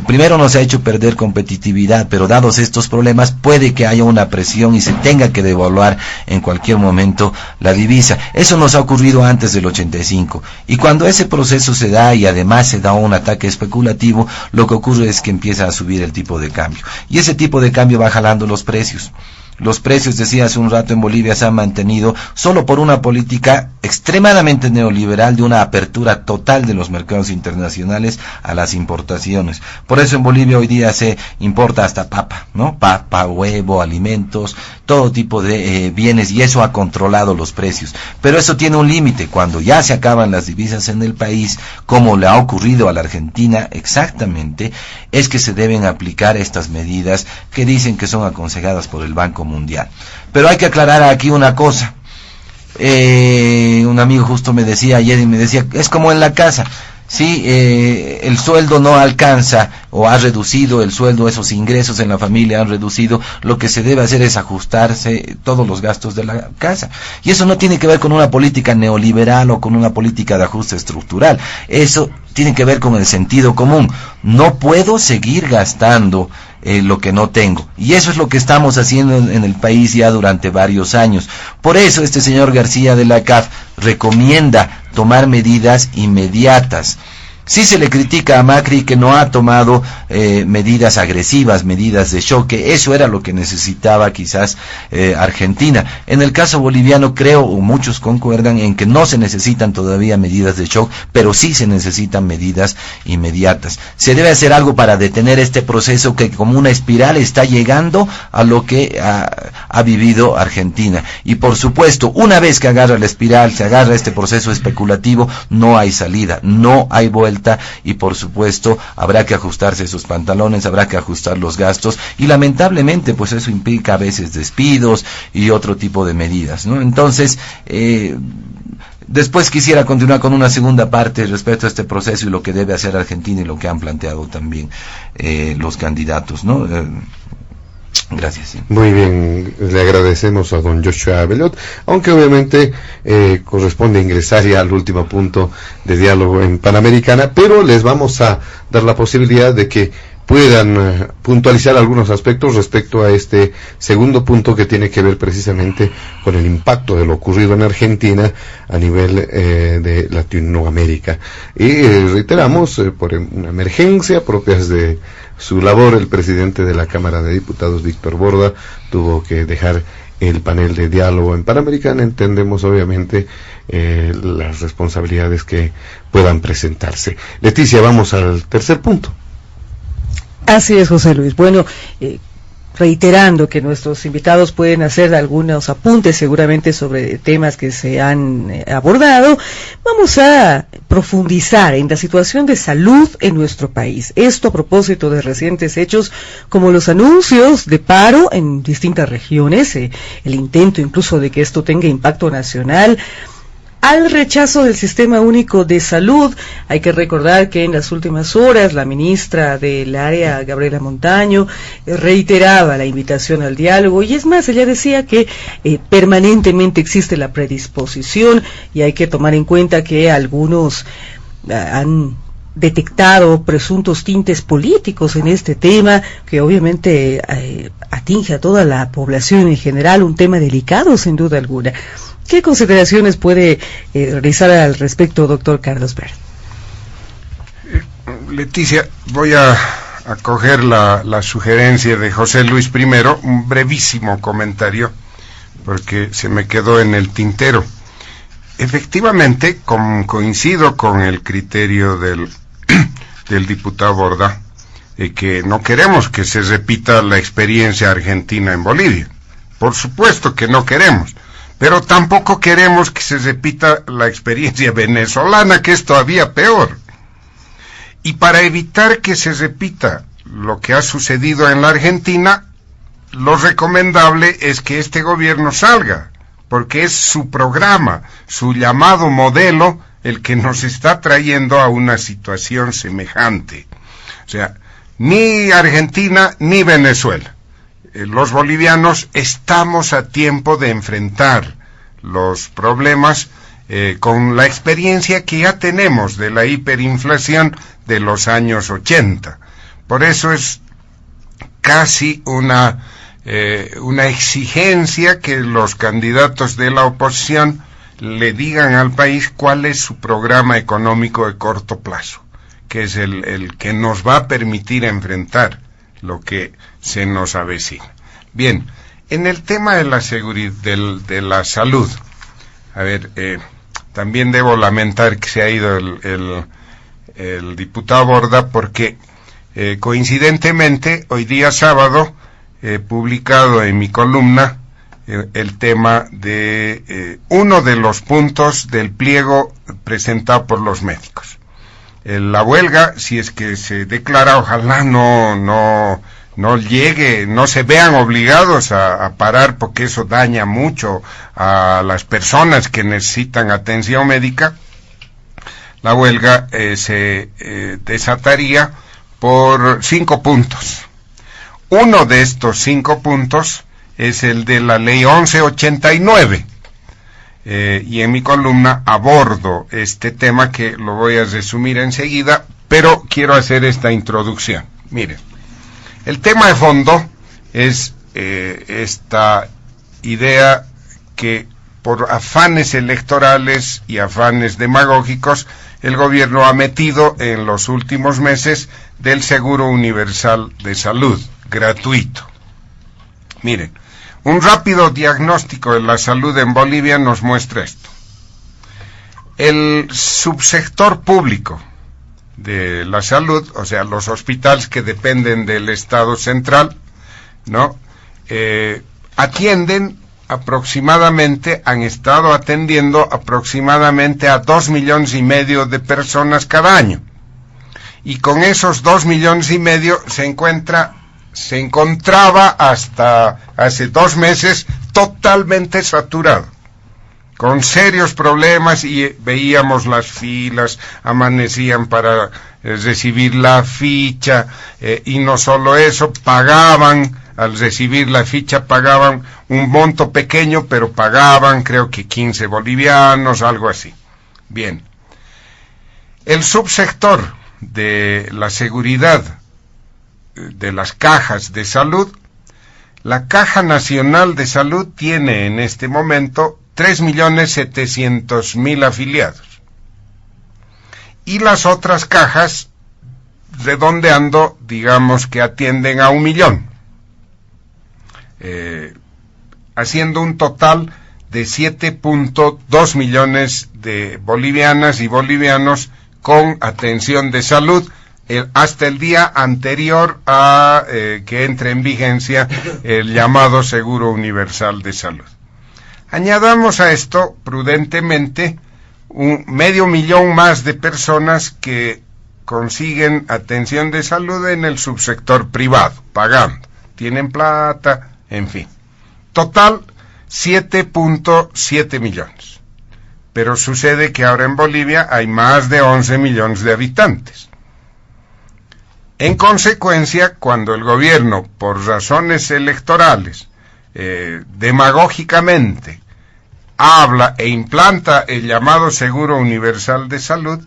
Primero nos ha hecho perder competitividad, pero dados estos problemas puede que haya una presión y se tenga que devaluar en cualquier momento la divisa. Eso nos ha ocurrido antes del 85, y cuando ese proceso se da y además se da un ataque especulativo, lo que ocurre es que empieza a subir el tipo de cambio, y ese tipo de cambio va jalando los precios. Los precios, decía hace un rato, en Bolivia se han mantenido solo por una política extremadamente neoliberal de una apertura total de los mercados internacionales a las importaciones. Por eso en Bolivia hoy día se importa hasta papa, ¿no? Papa, huevo, alimentos, todo tipo de bienes, y eso ha controlado los precios. Pero eso tiene un límite. Cuando ya se acaban las divisas en el país, como le ha ocurrido a la Argentina exactamente, es que se deben aplicar estas medidas que dicen que son aconsejadas por el Banco Mundial. Pero hay que aclarar aquí una cosa. Un amigo justo me decía ayer, y me decía, es como en la casa. Sí, el sueldo no alcanza, o ha reducido el sueldo, esos ingresos en la familia han reducido, lo que se debe hacer es ajustarse todos los gastos de la casa. Y eso no tiene que ver con una política neoliberal o con una política de ajuste estructural. Eso tiene que ver con el sentido común. No puedo seguir gastando lo que no tengo. Y eso es lo que estamos haciendo en el país ya durante varios años. Por eso este señor García de la CAF recomienda tomar medidas inmediatas. Sí se le critica a Macri que no ha tomado medidas agresivas, medidas de choque. Eso era lo que necesitaba quizás Argentina. En el caso boliviano creo, o muchos concuerdan, en que no se necesitan todavía medidas de shock, pero sí se necesitan medidas inmediatas. Se debe hacer algo para detener este proceso que como una espiral está llegando a lo que ha vivido Argentina. Y por supuesto, una vez que agarra la espiral, se agarra este proceso especulativo, no hay salida, no hay vuelta, y por supuesto habrá que ajustarse esos pantalones, habrá que ajustar los gastos, y lamentablemente pues eso implica a veces despidos y otro tipo de medidas, ¿no? Entonces, después quisiera continuar con una segunda parte respecto a este proceso y lo que debe hacer Argentina y lo que han planteado también los candidatos, ¿no? Gracias. Sí. Muy bien, le agradecemos a don Joshua Bellot, aunque obviamente corresponde ingresar ya al último punto de diálogo en Panamericana, pero les vamos a dar la posibilidad de que puedan puntualizar algunos aspectos respecto a este segundo punto que tiene que ver precisamente con el impacto de lo ocurrido en Argentina a nivel de Latinoamérica. Y reiteramos, por una emergencia propias de su labor, el presidente de la Cámara de Diputados, Víctor Borda, tuvo que dejar el panel de diálogo en Panamericana. Entendemos obviamente las responsabilidades que puedan presentarse. Leticia, vamos al tercer punto. Así es, José Luis. Bueno, reiterando que nuestros invitados pueden hacer algunos apuntes seguramente sobre temas que se han abordado, vamos a profundizar en la situación de salud en nuestro país. Esto a propósito de recientes hechos como los anuncios de paro en distintas regiones, el intento incluso de que esto tenga impacto nacional, al rechazo del Sistema Único de Salud. Hay que recordar que en las últimas horas la ministra del área, Gabriela Montaño, reiteraba la invitación al diálogo, y es más, ella decía que permanentemente existe la predisposición, y hay que tomar en cuenta que algunos han detectado presuntos tintes políticos en este tema, que obviamente atinge a toda la población en general, un tema delicado sin duda alguna. ¿Qué consideraciones puede realizar al respecto, doctor Carlos Ver? Leticia, voy a acoger la sugerencia de José Luis primero, un brevísimo comentario, porque se me quedó en el tintero. Efectivamente, coincido con el criterio del diputado Borda, de que no queremos que se repita la experiencia argentina en Bolivia. Por supuesto que no queremos. Pero tampoco queremos que se repita la experiencia venezolana, que es todavía peor. Y para evitar que se repita lo que ha sucedido en la Argentina, lo recomendable es que este gobierno salga, porque es su programa, su llamado modelo, el que nos está trayendo a una situación semejante. O sea, ni Argentina ni Venezuela. Los bolivianos estamos a tiempo de enfrentar los problemas con la experiencia que ya tenemos de la hiperinflación de los años 80. Por eso es casi una exigencia que los candidatos de la oposición le digan al país cuál es su programa económico de corto plazo, que es el que nos va a permitir enfrentar lo que se nos avecina. Bien, en el tema de la seguridad, de la salud, a ver, también debo lamentar que se ha ido el diputado Borda, porque coincidentemente hoy día sábado he publicado en mi columna el tema de uno de los puntos del pliego presentado por los médicos. La huelga, si es que se declara, ojalá no llegue, no se vean obligados a parar, porque eso daña mucho a las personas que necesitan atención médica. La huelga se desataría por 5 puntos. Uno de estos 5 puntos es el de la ley 1189. Y en mi columna abordo este tema, que lo voy a resumir enseguida, pero quiero hacer esta introducción. Miren, el tema de fondo es esta idea que por afanes electorales y afanes demagógicos el gobierno ha metido en los últimos meses del Seguro Universal de Salud, gratuito. Miren, un rápido diagnóstico de la salud en Bolivia nos muestra esto. El subsector público de la salud, o sea, los hospitales que dependen del Estado central, ¿no? Atienden aproximadamente, han estado atendiendo aproximadamente a 2,5 millones de personas cada año. Y con esos 2,5 millones se encontraba hasta hace 2 meses totalmente saturado, con serios problemas, y veíamos las filas, amanecían para recibir la ficha, y no solo eso, pagaban, al recibir la ficha pagaban un monto pequeño, pero pagaban creo que 15 bolivianos, algo así. Bien, el subsector de la seguridad de las cajas de salud, la Caja Nacional de Salud tiene en este momento 3.700.000 afiliados. Y las otras cajas, redondeando, digamos que atienden a 1 millón. Haciendo un total de 7.2 millones de bolivianas y bolivianos con atención de salud hasta el día anterior a que entre en vigencia el llamado Seguro Universal de Salud. Añadamos a esto, prudentemente, 500.000 más de personas que consiguen atención de salud en el subsector privado, pagando, tienen plata, en fin. Total, 7.7 millones. Pero sucede que ahora en Bolivia hay más de 11 millones de habitantes. En consecuencia, cuando el gobierno, por razones electorales, demagógicamente, habla e implanta el llamado Seguro Universal de Salud,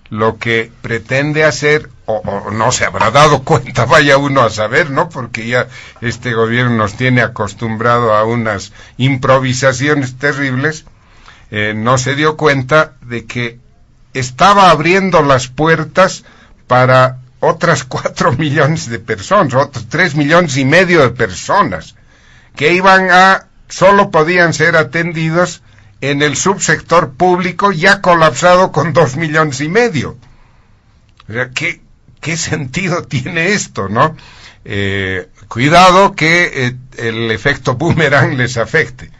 lo que pretende hacer, o no se habrá dado cuenta, vaya uno a saber, ¿no? Porque ya este gobierno nos tiene acostumbrado a unas improvisaciones terribles, no se dio cuenta de que estaba abriendo las puertas para otras 4 millones de personas, otros 3,5 millones de personas, que solo podían ser atendidos en el subsector público ya colapsado con 2,5 millones. O sea, ¿qué sentido tiene esto, no? Cuidado que el efecto boomerang les afecte.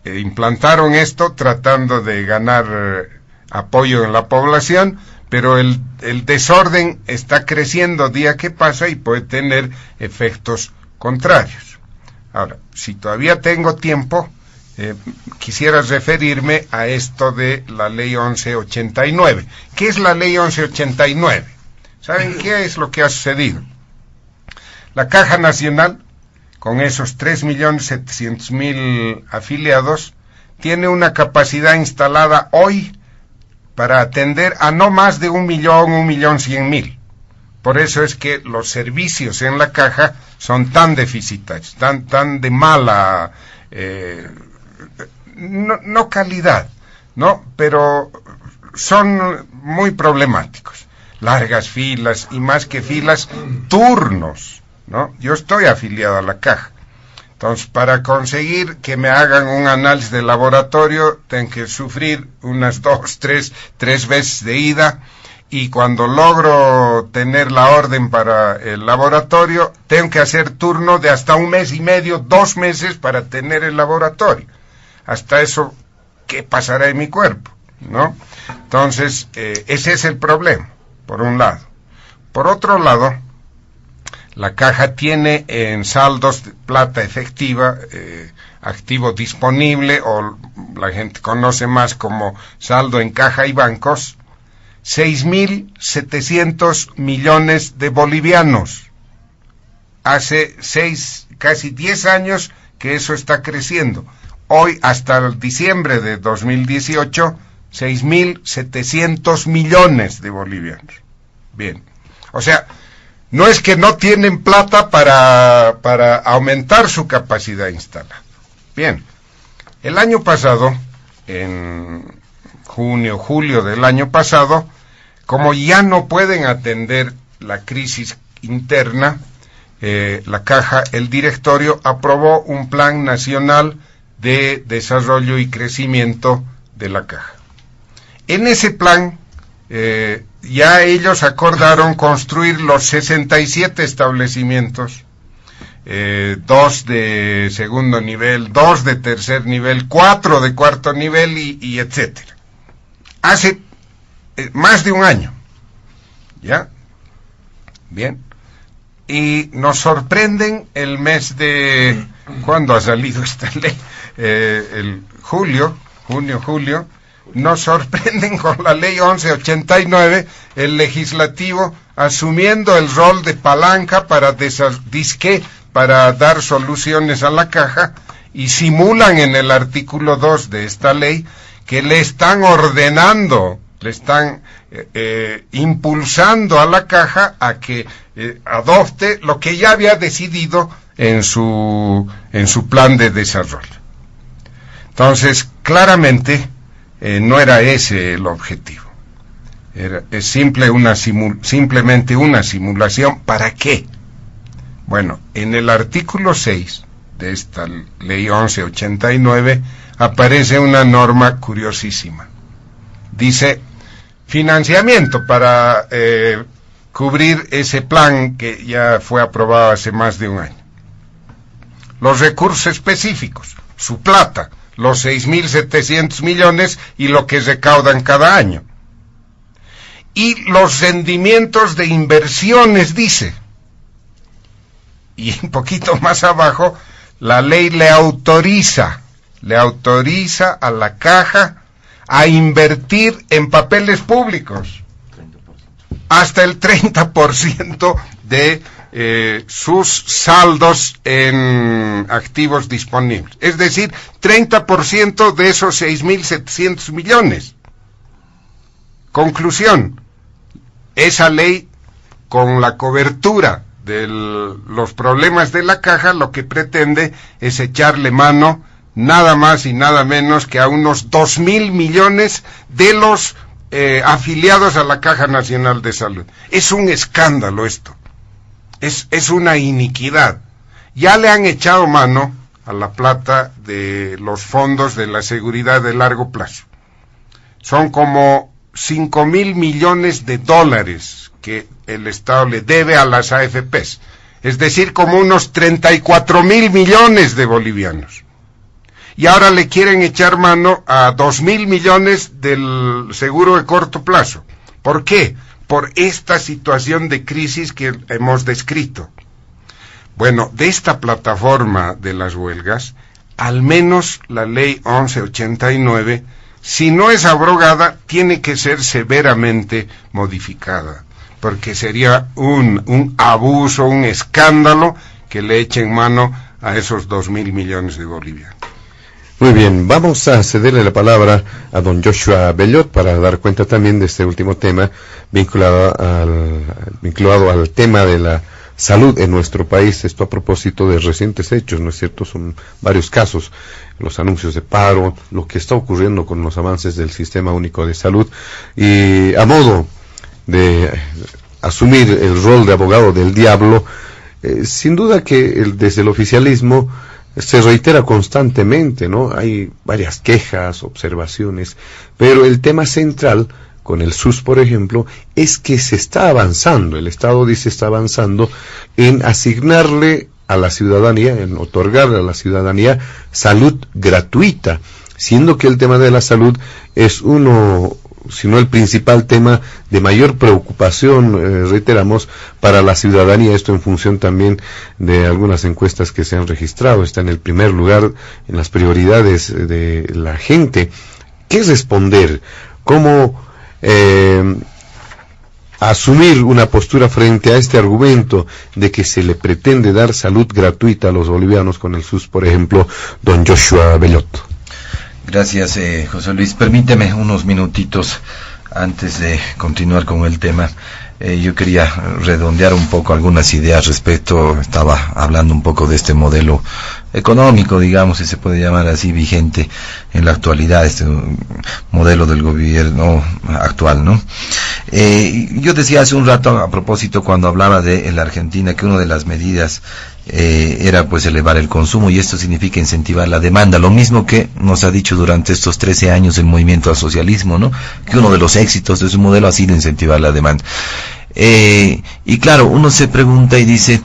Implantaron esto tratando de ganar apoyo en la población, pero el desorden está creciendo día que pasa y puede tener efectos contrarios. Ahora, si todavía tengo tiempo, quisiera referirme a esto de la ley 1189. ¿Qué es la ley 1189? ¿Saben qué es lo que ha sucedido? La Caja Nacional, con esos 3.700.000 afiliados, tiene una capacidad instalada hoy para atender a no más de 1.100.000. Por eso es que los servicios en la caja son tan deficitarios, tan de mala, no calidad, ¿no? Pero son muy problemáticos. Largas filas y más que filas, turnos, ¿no? Yo estoy afiliado a la caja. Entonces, para conseguir que me hagan un análisis de laboratorio, tengo que sufrir unas 3 veces de ida, y cuando logro tener la orden para el laboratorio, tengo que hacer turno de hasta 1 mes y medio, 2 meses para tener el laboratorio. Hasta eso, ¿qué pasará en mi cuerpo? ¿No? Entonces, ese es el problema, por un lado. Por otro lado, la caja tiene en saldos de plata efectiva, activo disponible, o la gente conoce más como saldo en caja y bancos, 6.700 millones de bolivianos. Hace casi 10 años que eso está creciendo. Hoy, hasta el diciembre de 2018, 6.700 millones de bolivianos. Bien. O sea, no es que no tienen plata para aumentar su capacidad instalada. Bien. El año pasado, en julio del año pasado, como ya no pueden atender la crisis interna, la caja, el directorio aprobó un plan nacional de desarrollo y crecimiento de la caja. En ese plan, ya ellos acordaron construir los 67 establecimientos, 2 de segundo nivel, 2 de tercer nivel, 4 de cuarto nivel y etcétera. Hace más de un año, ¿ya? Bien. Y nos sorprenden el mes de... ¿Cuándo ha salido esta ley? El junio, nos sorprenden con la ley 1189, el legislativo asumiendo el rol de palanca para dar soluciones a la caja, y simulan en el artículo 2 de esta ley que le están ordenando, le están impulsando a la caja a que adopte lo que ya había decidido en su plan de desarrollo. Entonces, claramente, no era ese el objetivo. Es simplemente una simulación. ¿Para qué? Bueno, en el artículo 6 de esta ley 1189 aparece una norma curiosísima. Dice, financiamiento para cubrir ese plan que ya fue aprobado hace más de un año. Los recursos específicos, su plata, los 6.700 millones y lo que recaudan cada año. Y los rendimientos de inversiones, dice. Y un poquito más abajo, la ley le autoriza a la caja a invertir en papeles públicos hasta el 30% de sus saldos en activos disponibles. Es decir, 30% de esos 6.700 millones. Conclusión, esa ley, con la cobertura de los problemas de la caja, lo que pretende es echarle mano nada más y nada menos que a unos 2.000 millones de los afiliados a la Caja Nacional de Salud. Es un escándalo esto, es una iniquidad. Ya le han echado mano a la plata de los fondos de la seguridad de largo plazo. Son como 5.000 millones de dólares que el Estado le debe a las AFPs, es decir, como unos 34.000 millones de bolivianos. Y ahora le quieren echar mano a 2.000 millones del seguro de corto plazo. ¿Por qué? Por esta situación de crisis que hemos descrito. Bueno, de esta plataforma de las huelgas, al menos la ley 1189, si no es abrogada, tiene que ser severamente modificada, porque sería un abuso, un escándalo que le echen mano a esos 2.000 millones de bolivianos. Muy bien, vamos a cederle la palabra a don Joshua Bellot para dar cuenta también de este último tema vinculado al tema de la salud en nuestro país. Esto a propósito de recientes hechos, ¿no es cierto? Son varios casos, los anuncios de paro, lo que está ocurriendo con los avances del Sistema Único de Salud, y a modo de asumir el rol de abogado del diablo, sin duda que desde el oficialismo se reitera constantemente, ¿no? Hay varias quejas, observaciones, pero el tema central con el SUS, por ejemplo, es que se está avanzando, el Estado dice está avanzando en asignarle a la ciudadanía, en otorgarle a la ciudadanía salud gratuita, siendo que el tema de la salud es uno, si no el principal tema de mayor preocupación, reiteramos, para la ciudadanía. Esto en función también de algunas encuestas que se han registrado, está en el primer lugar en las prioridades de la gente. ¿Qué responder? ¿Cómo asumir una postura frente a este argumento de que se le pretende dar salud gratuita a los bolivianos con el SUS, por ejemplo, don Joshua Bellot? Gracias, José Luis. Permíteme unos minutitos antes de continuar con el tema. Yo quería redondear un poco algunas ideas respecto, estaba hablando un poco de este modelo económico, digamos, si se puede llamar así, vigente en la actualidad, este modelo del gobierno actual, ¿no? Yo decía hace un rato, a propósito, cuando hablaba de la Argentina, que una de las medidas era pues elevar el consumo, y esto significa incentivar la demanda, lo mismo que nos ha dicho durante estos 13 años el movimiento al socialismo, ¿no? Que uno de los éxitos de su modelo ha sido incentivar la demanda. Y claro, uno se pregunta y dice,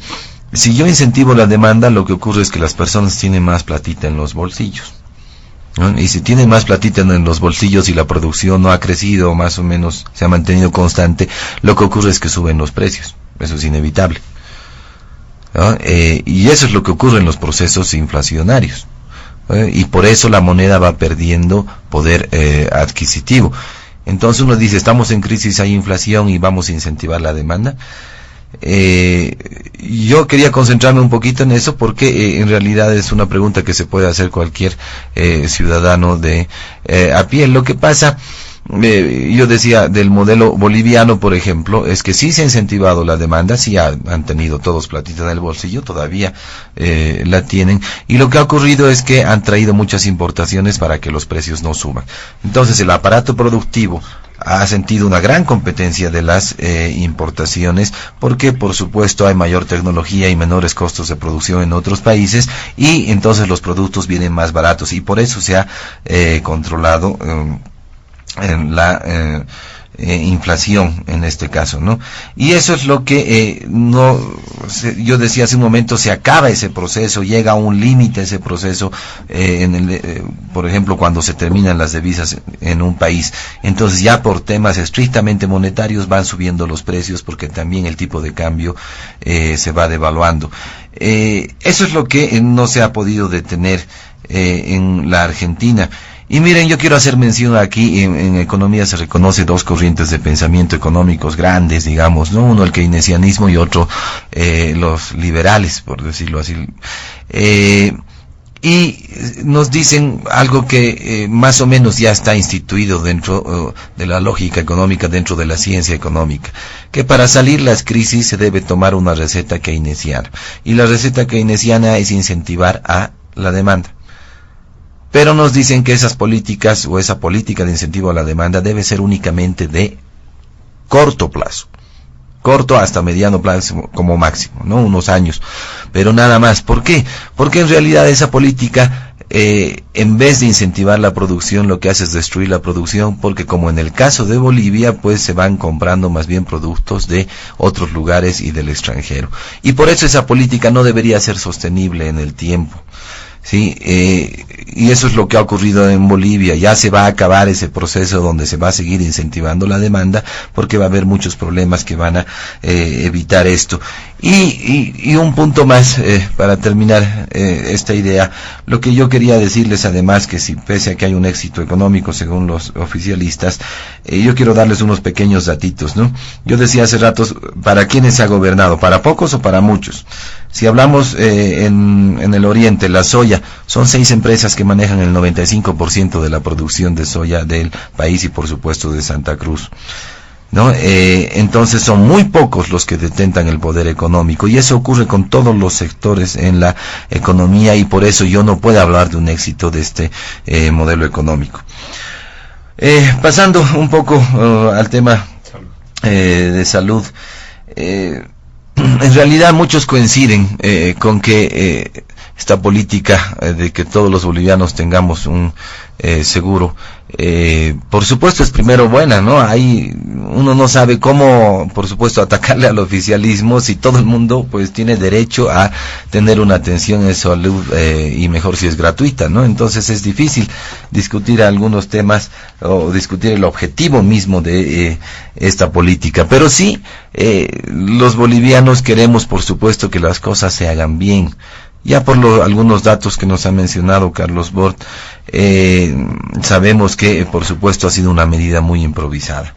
si yo incentivo la demanda, lo que ocurre es que las personas tienen más platita en los bolsillos, ¿no? Y si tienen más platita en los bolsillos y la producción no ha crecido, más o menos se ha mantenido constante, lo que ocurre es que suben los precios. Eso es inevitable, ¿no? Y eso es lo que ocurre en los procesos inflacionarios, y por eso la moneda va perdiendo poder adquisitivo. Entonces uno dice, estamos en crisis, hay inflación y vamos a incentivar la demanda. Yo quería concentrarme un poquito en eso porque en realidad es una pregunta que se puede hacer cualquier ciudadano de a pie. Lo que pasa yo decía del modelo boliviano, por ejemplo, es que sí se ha incentivado la demanda, sí han tenido todos platita en el bolsillo, todavía la tienen, y lo que ha ocurrido es que han traído muchas importaciones para que los precios no suban. Entonces el aparato productivo ha sentido una gran competencia de las importaciones, porque por supuesto hay mayor tecnología y menores costos de producción en otros países, y entonces los productos vienen más baratos, y por eso se ha controlado en la inflación en este caso, ¿no? Y eso es lo que yo decía hace un momento, se acaba ese proceso, llega a un límite ese proceso, por ejemplo, cuando se terminan las divisas en un país. Entonces ya por temas estrictamente monetarios van subiendo los precios, porque también el tipo de cambio se va devaluando. Eso es lo que no se ha podido detener en la Argentina. Y miren, yo quiero hacer mención aquí, en economía se reconoce dos corrientes de pensamiento económicos grandes, digamos, ¿no? Uno el keynesianismo y otro los liberales, por decirlo así. Y nos dicen algo que más o menos ya está instituido dentro de la lógica económica, dentro de la ciencia económica, que para salir las crisis se debe tomar una receta keynesiana. Y la receta keynesiana es incentivar a la demanda. Pero nos dicen que esas políticas o esa política de incentivo a la demanda debe ser únicamente de corto plazo. Corto hasta mediano plazo como máximo, ¿no? Unos años. Pero nada más. ¿Por qué? Porque en realidad esa política, en vez de incentivar la producción, lo que hace es destruir la producción, porque como en el caso de Bolivia, pues se van comprando más bien productos de otros lugares y del extranjero. Y por eso esa política no debería ser sostenible en el tiempo. Sí, y eso es lo que ha ocurrido en Bolivia. Ya se va a acabar ese proceso donde se va a seguir incentivando la demanda, porque va a haber muchos problemas que van a evitar esto. Y un punto más para terminar esta idea. Lo que yo quería decirles, además, que si pese a que hay un éxito económico según los oficialistas, yo quiero darles unos pequeños datitos, ¿no? Yo decía hace ratos, ¿para quiénes se ha gobernado? ¿Para pocos o para muchos? Si hablamos en el oriente, la soya, son 6 empresas que manejan el 95% de la producción de soya del país, y por supuesto de Santa Cruz, ¿no? Entonces son muy pocos los que detentan el poder económico, y eso ocurre con todos los sectores en la economía, y por eso yo no puedo hablar de un éxito de este modelo económico. Pasando un poco al tema de salud, en realidad muchos coinciden con que esta política de que todos los bolivianos tengamos un seguro, por supuesto es primero buena, ¿no? Ahí uno no sabe cómo, por supuesto, atacarle al oficialismo si todo el mundo pues tiene derecho a tener una atención en salud, y mejor si es gratuita, ¿no? Entonces es difícil discutir algunos temas o discutir el objetivo mismo de esta política, pero sí los bolivianos queremos, por supuesto, que las cosas se hagan bien. Ya por algunos datos que nos ha mencionado Carlos Bort, sabemos que, por supuesto, ha sido una medida muy improvisada,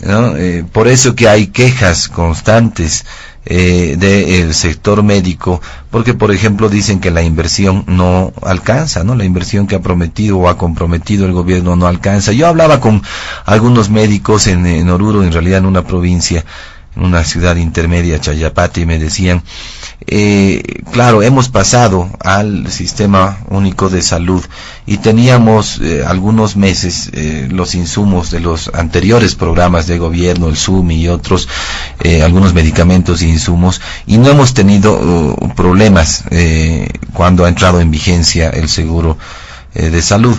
¿no? Por eso que hay quejas constantes del sector médico, porque, por ejemplo, dicen que la inversión no alcanza, ¿no? La inversión que ha prometido o ha comprometido el gobierno no alcanza. Yo hablaba con algunos médicos en Oruro, en realidad en una provincia, en una ciudad intermedia, Chayapata, y me decían, claro, hemos pasado al sistema único de salud y teníamos algunos meses los insumos de los anteriores programas de gobierno, el SUMI y otros, algunos medicamentos e insumos, y no hemos tenido problemas cuando ha entrado en vigencia el seguro de salud.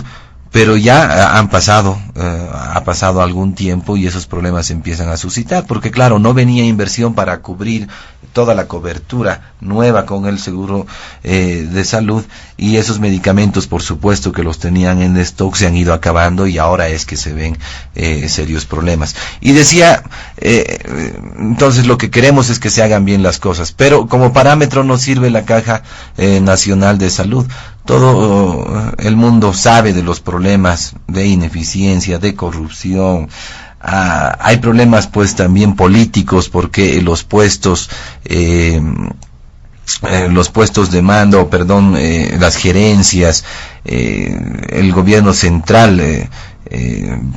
Pero ya ha pasado algún tiempo y esos problemas se empiezan a suscitar, porque claro, no venía inversión para cubrir toda la cobertura nueva con el seguro de salud, y esos medicamentos, por supuesto que los tenían en stock, se han ido acabando, y ahora es que se ven serios problemas. Y decía, entonces lo que queremos es que se hagan bien las cosas, pero como parámetro nos sirve la Caja Nacional de Salud. Todo el mundo sabe de los problemas de ineficiencia, de corrupción. Hay problemas pues también políticos, porque los puestos de mando, las gerencias, el gobierno central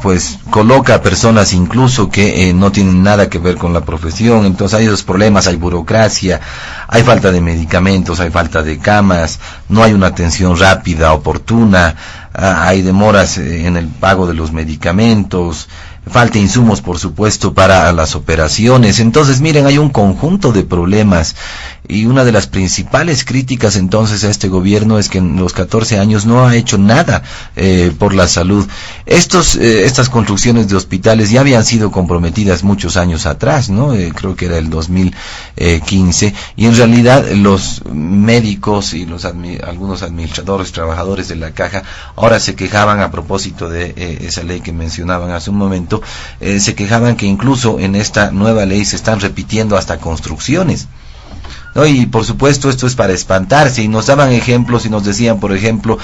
pues coloca a personas incluso que no tienen nada que ver con la profesión. Entonces hay esos problemas, hay burocracia, hay falta de medicamentos, hay falta de camas, no hay una atención rápida, oportuna, hay demoras en el pago de los medicamentos, falta insumos, por supuesto, para las operaciones. Entonces, miren, hay un conjunto de problemas, y una de las principales críticas entonces a este gobierno es que en los 14 años no ha hecho nada por la salud. Estas construcciones de hospitales ya habían sido comprometidas muchos años atrás, ¿no? Creo que era el 2015, y en realidad los médicos y algunos administradores, trabajadores de la caja, ahora se quejaban a propósito de esa ley que mencionaban hace un momento. Se quejaban que incluso en esta nueva ley se están repitiendo hasta construcciones, ¿no? Y por supuesto esto es para espantarse, y nos daban ejemplos y nos decían, por ejemplo,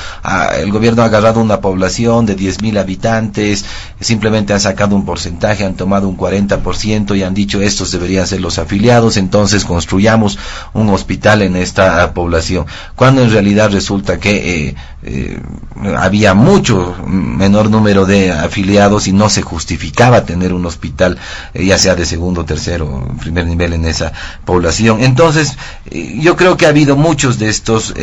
el gobierno ha agarrado una población de 10,000 habitantes, simplemente han sacado un porcentaje, han tomado un 40% y han dicho estos deberían ser los afiliados, entonces construyamos un hospital en esta población, cuando en realidad resulta que había mucho menor número de afiliados y no se justificaba tener un hospital, ya sea de segundo, tercero, primer nivel en esa población. Entonces yo creo que ha habido muchos de estos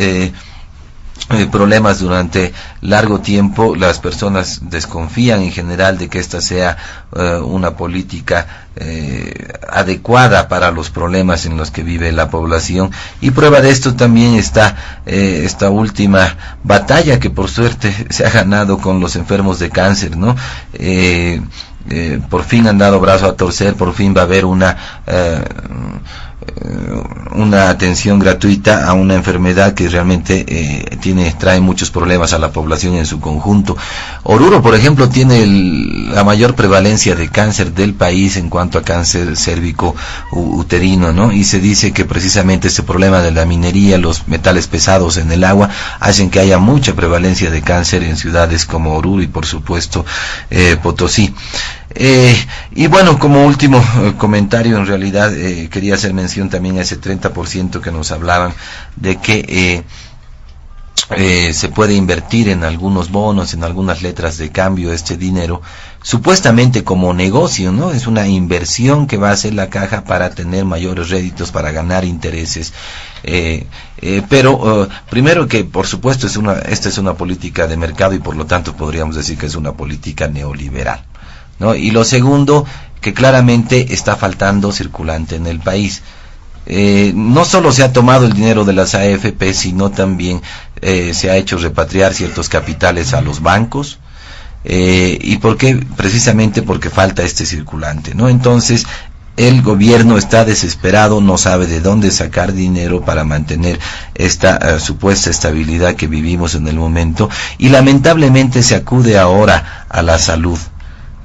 problemas durante largo tiempo. Las personas desconfían en general de que esta sea una política adecuada para los problemas en los que vive la población, y prueba de esto también está esta última batalla que por suerte se ha ganado con los enfermos de cáncer, ¿no? Por fin han dado brazo a torcer, por fin va a haber una atención gratuita a una enfermedad que realmente trae muchos problemas a la población en su conjunto. Oruro, por ejemplo, tiene la mayor prevalencia de cáncer del país en cuanto a cáncer cérvico uterino, ¿no? Y se dice que precisamente este problema de la minería, los metales pesados en el agua, hacen que haya mucha prevalencia de cáncer en ciudades como Oruro y por supuesto Potosí. Y bueno, como último comentario, en realidad quería hacer mención también a ese 30% que nos hablaban de que se puede invertir en algunos bonos, en algunas letras de cambio, este dinero, supuestamente como negocio, ¿no? Es una inversión que va a hacer la caja para tener mayores réditos, para ganar intereses. Pero primero que por supuesto esta es una política de mercado, y por lo tanto podríamos decir que es una política neoliberal, ¿no? Y lo segundo, que claramente está faltando circulante en el país. No solo se ha tomado el dinero de las AFP, sino también se ha hecho repatriar ciertos capitales a los bancos. ¿Y por qué? Precisamente porque falta este circulante, ¿no? Entonces el gobierno está desesperado, no sabe de dónde sacar dinero para mantener esta supuesta estabilidad que vivimos en el momento, y lamentablemente se acude ahora a la salud,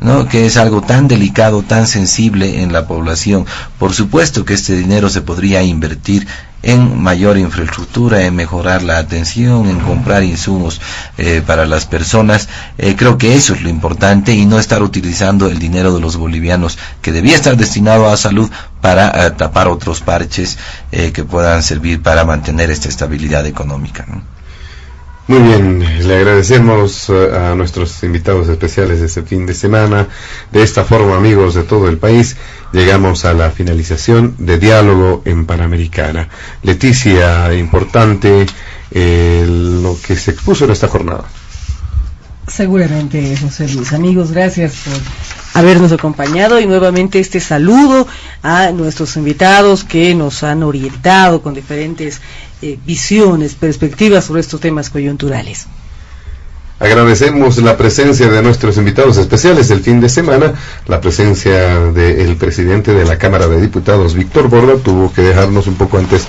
¿no? Que es algo tan delicado, tan sensible en la población. Por supuesto que este dinero se podría invertir en mayor infraestructura, en mejorar la atención, en comprar insumos para las personas. Creo que eso es lo importante, y no estar utilizando el dinero de los bolivianos, que debía estar destinado a salud, para tapar otros parches que puedan servir para mantener esta estabilidad económica, ¿no? Muy bien, le agradecemos a nuestros invitados especiales de este fin de semana. De esta forma, amigos de todo el país, llegamos a la finalización de Diálogo en Panamericana. Leticia, importante lo que se expuso en esta jornada. Seguramente, José Luis. Amigos, gracias por habernos acompañado, y nuevamente este saludo a nuestros invitados que nos han orientado con diferentes visiones, perspectivas sobre estos temas coyunturales. Agradecemos la presencia de nuestros invitados especiales del fin de semana. La presencia del presidente de la Cámara de Diputados, Víctor Borda, tuvo que dejarnos un poco antes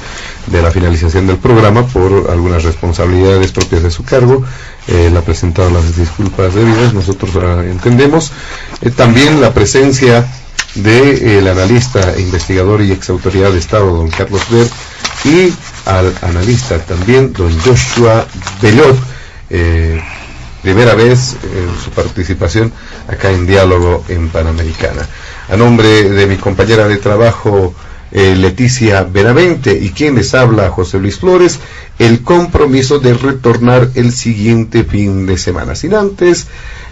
de la finalización del programa por algunas responsabilidades propias de su cargo. Él ha presentado las disculpas debidas, nosotros entendemos. También la presencia del analista, investigador y exautoridad de Estado, don Carlos Ver, y al analista también, don Joshua Bellot, primera vez su participación acá en Diálogo en Panamericana. A nombre de mi compañera de trabajo, Leticia Benavente, y quien les habla, José Luis Flores, el compromiso de retornar el siguiente fin de semana. Sin antes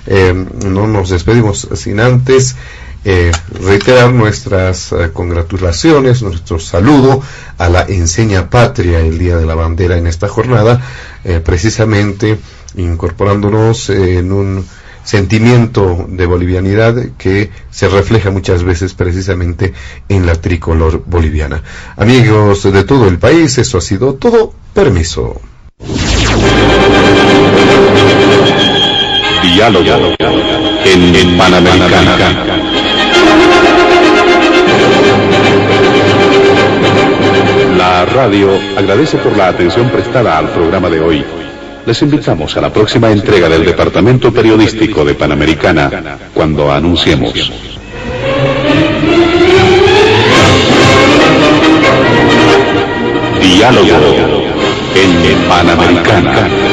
no nos despedimos sin antes reiterar nuestras congratulaciones, nuestro saludo a la enseña patria el Día de la Bandera en esta jornada, precisamente incorporándonos en un sentimiento de bolivianidad que se refleja muchas veces precisamente en la tricolor boliviana. Amigos de todo el país, eso ha sido todo. Permiso. Diálogo en Panamericana. La radio agradece por la atención prestada al programa de hoy. Les invitamos a la próxima entrega del Departamento Periodístico de Panamericana, cuando anunciemos. Diálogo en Panamericana.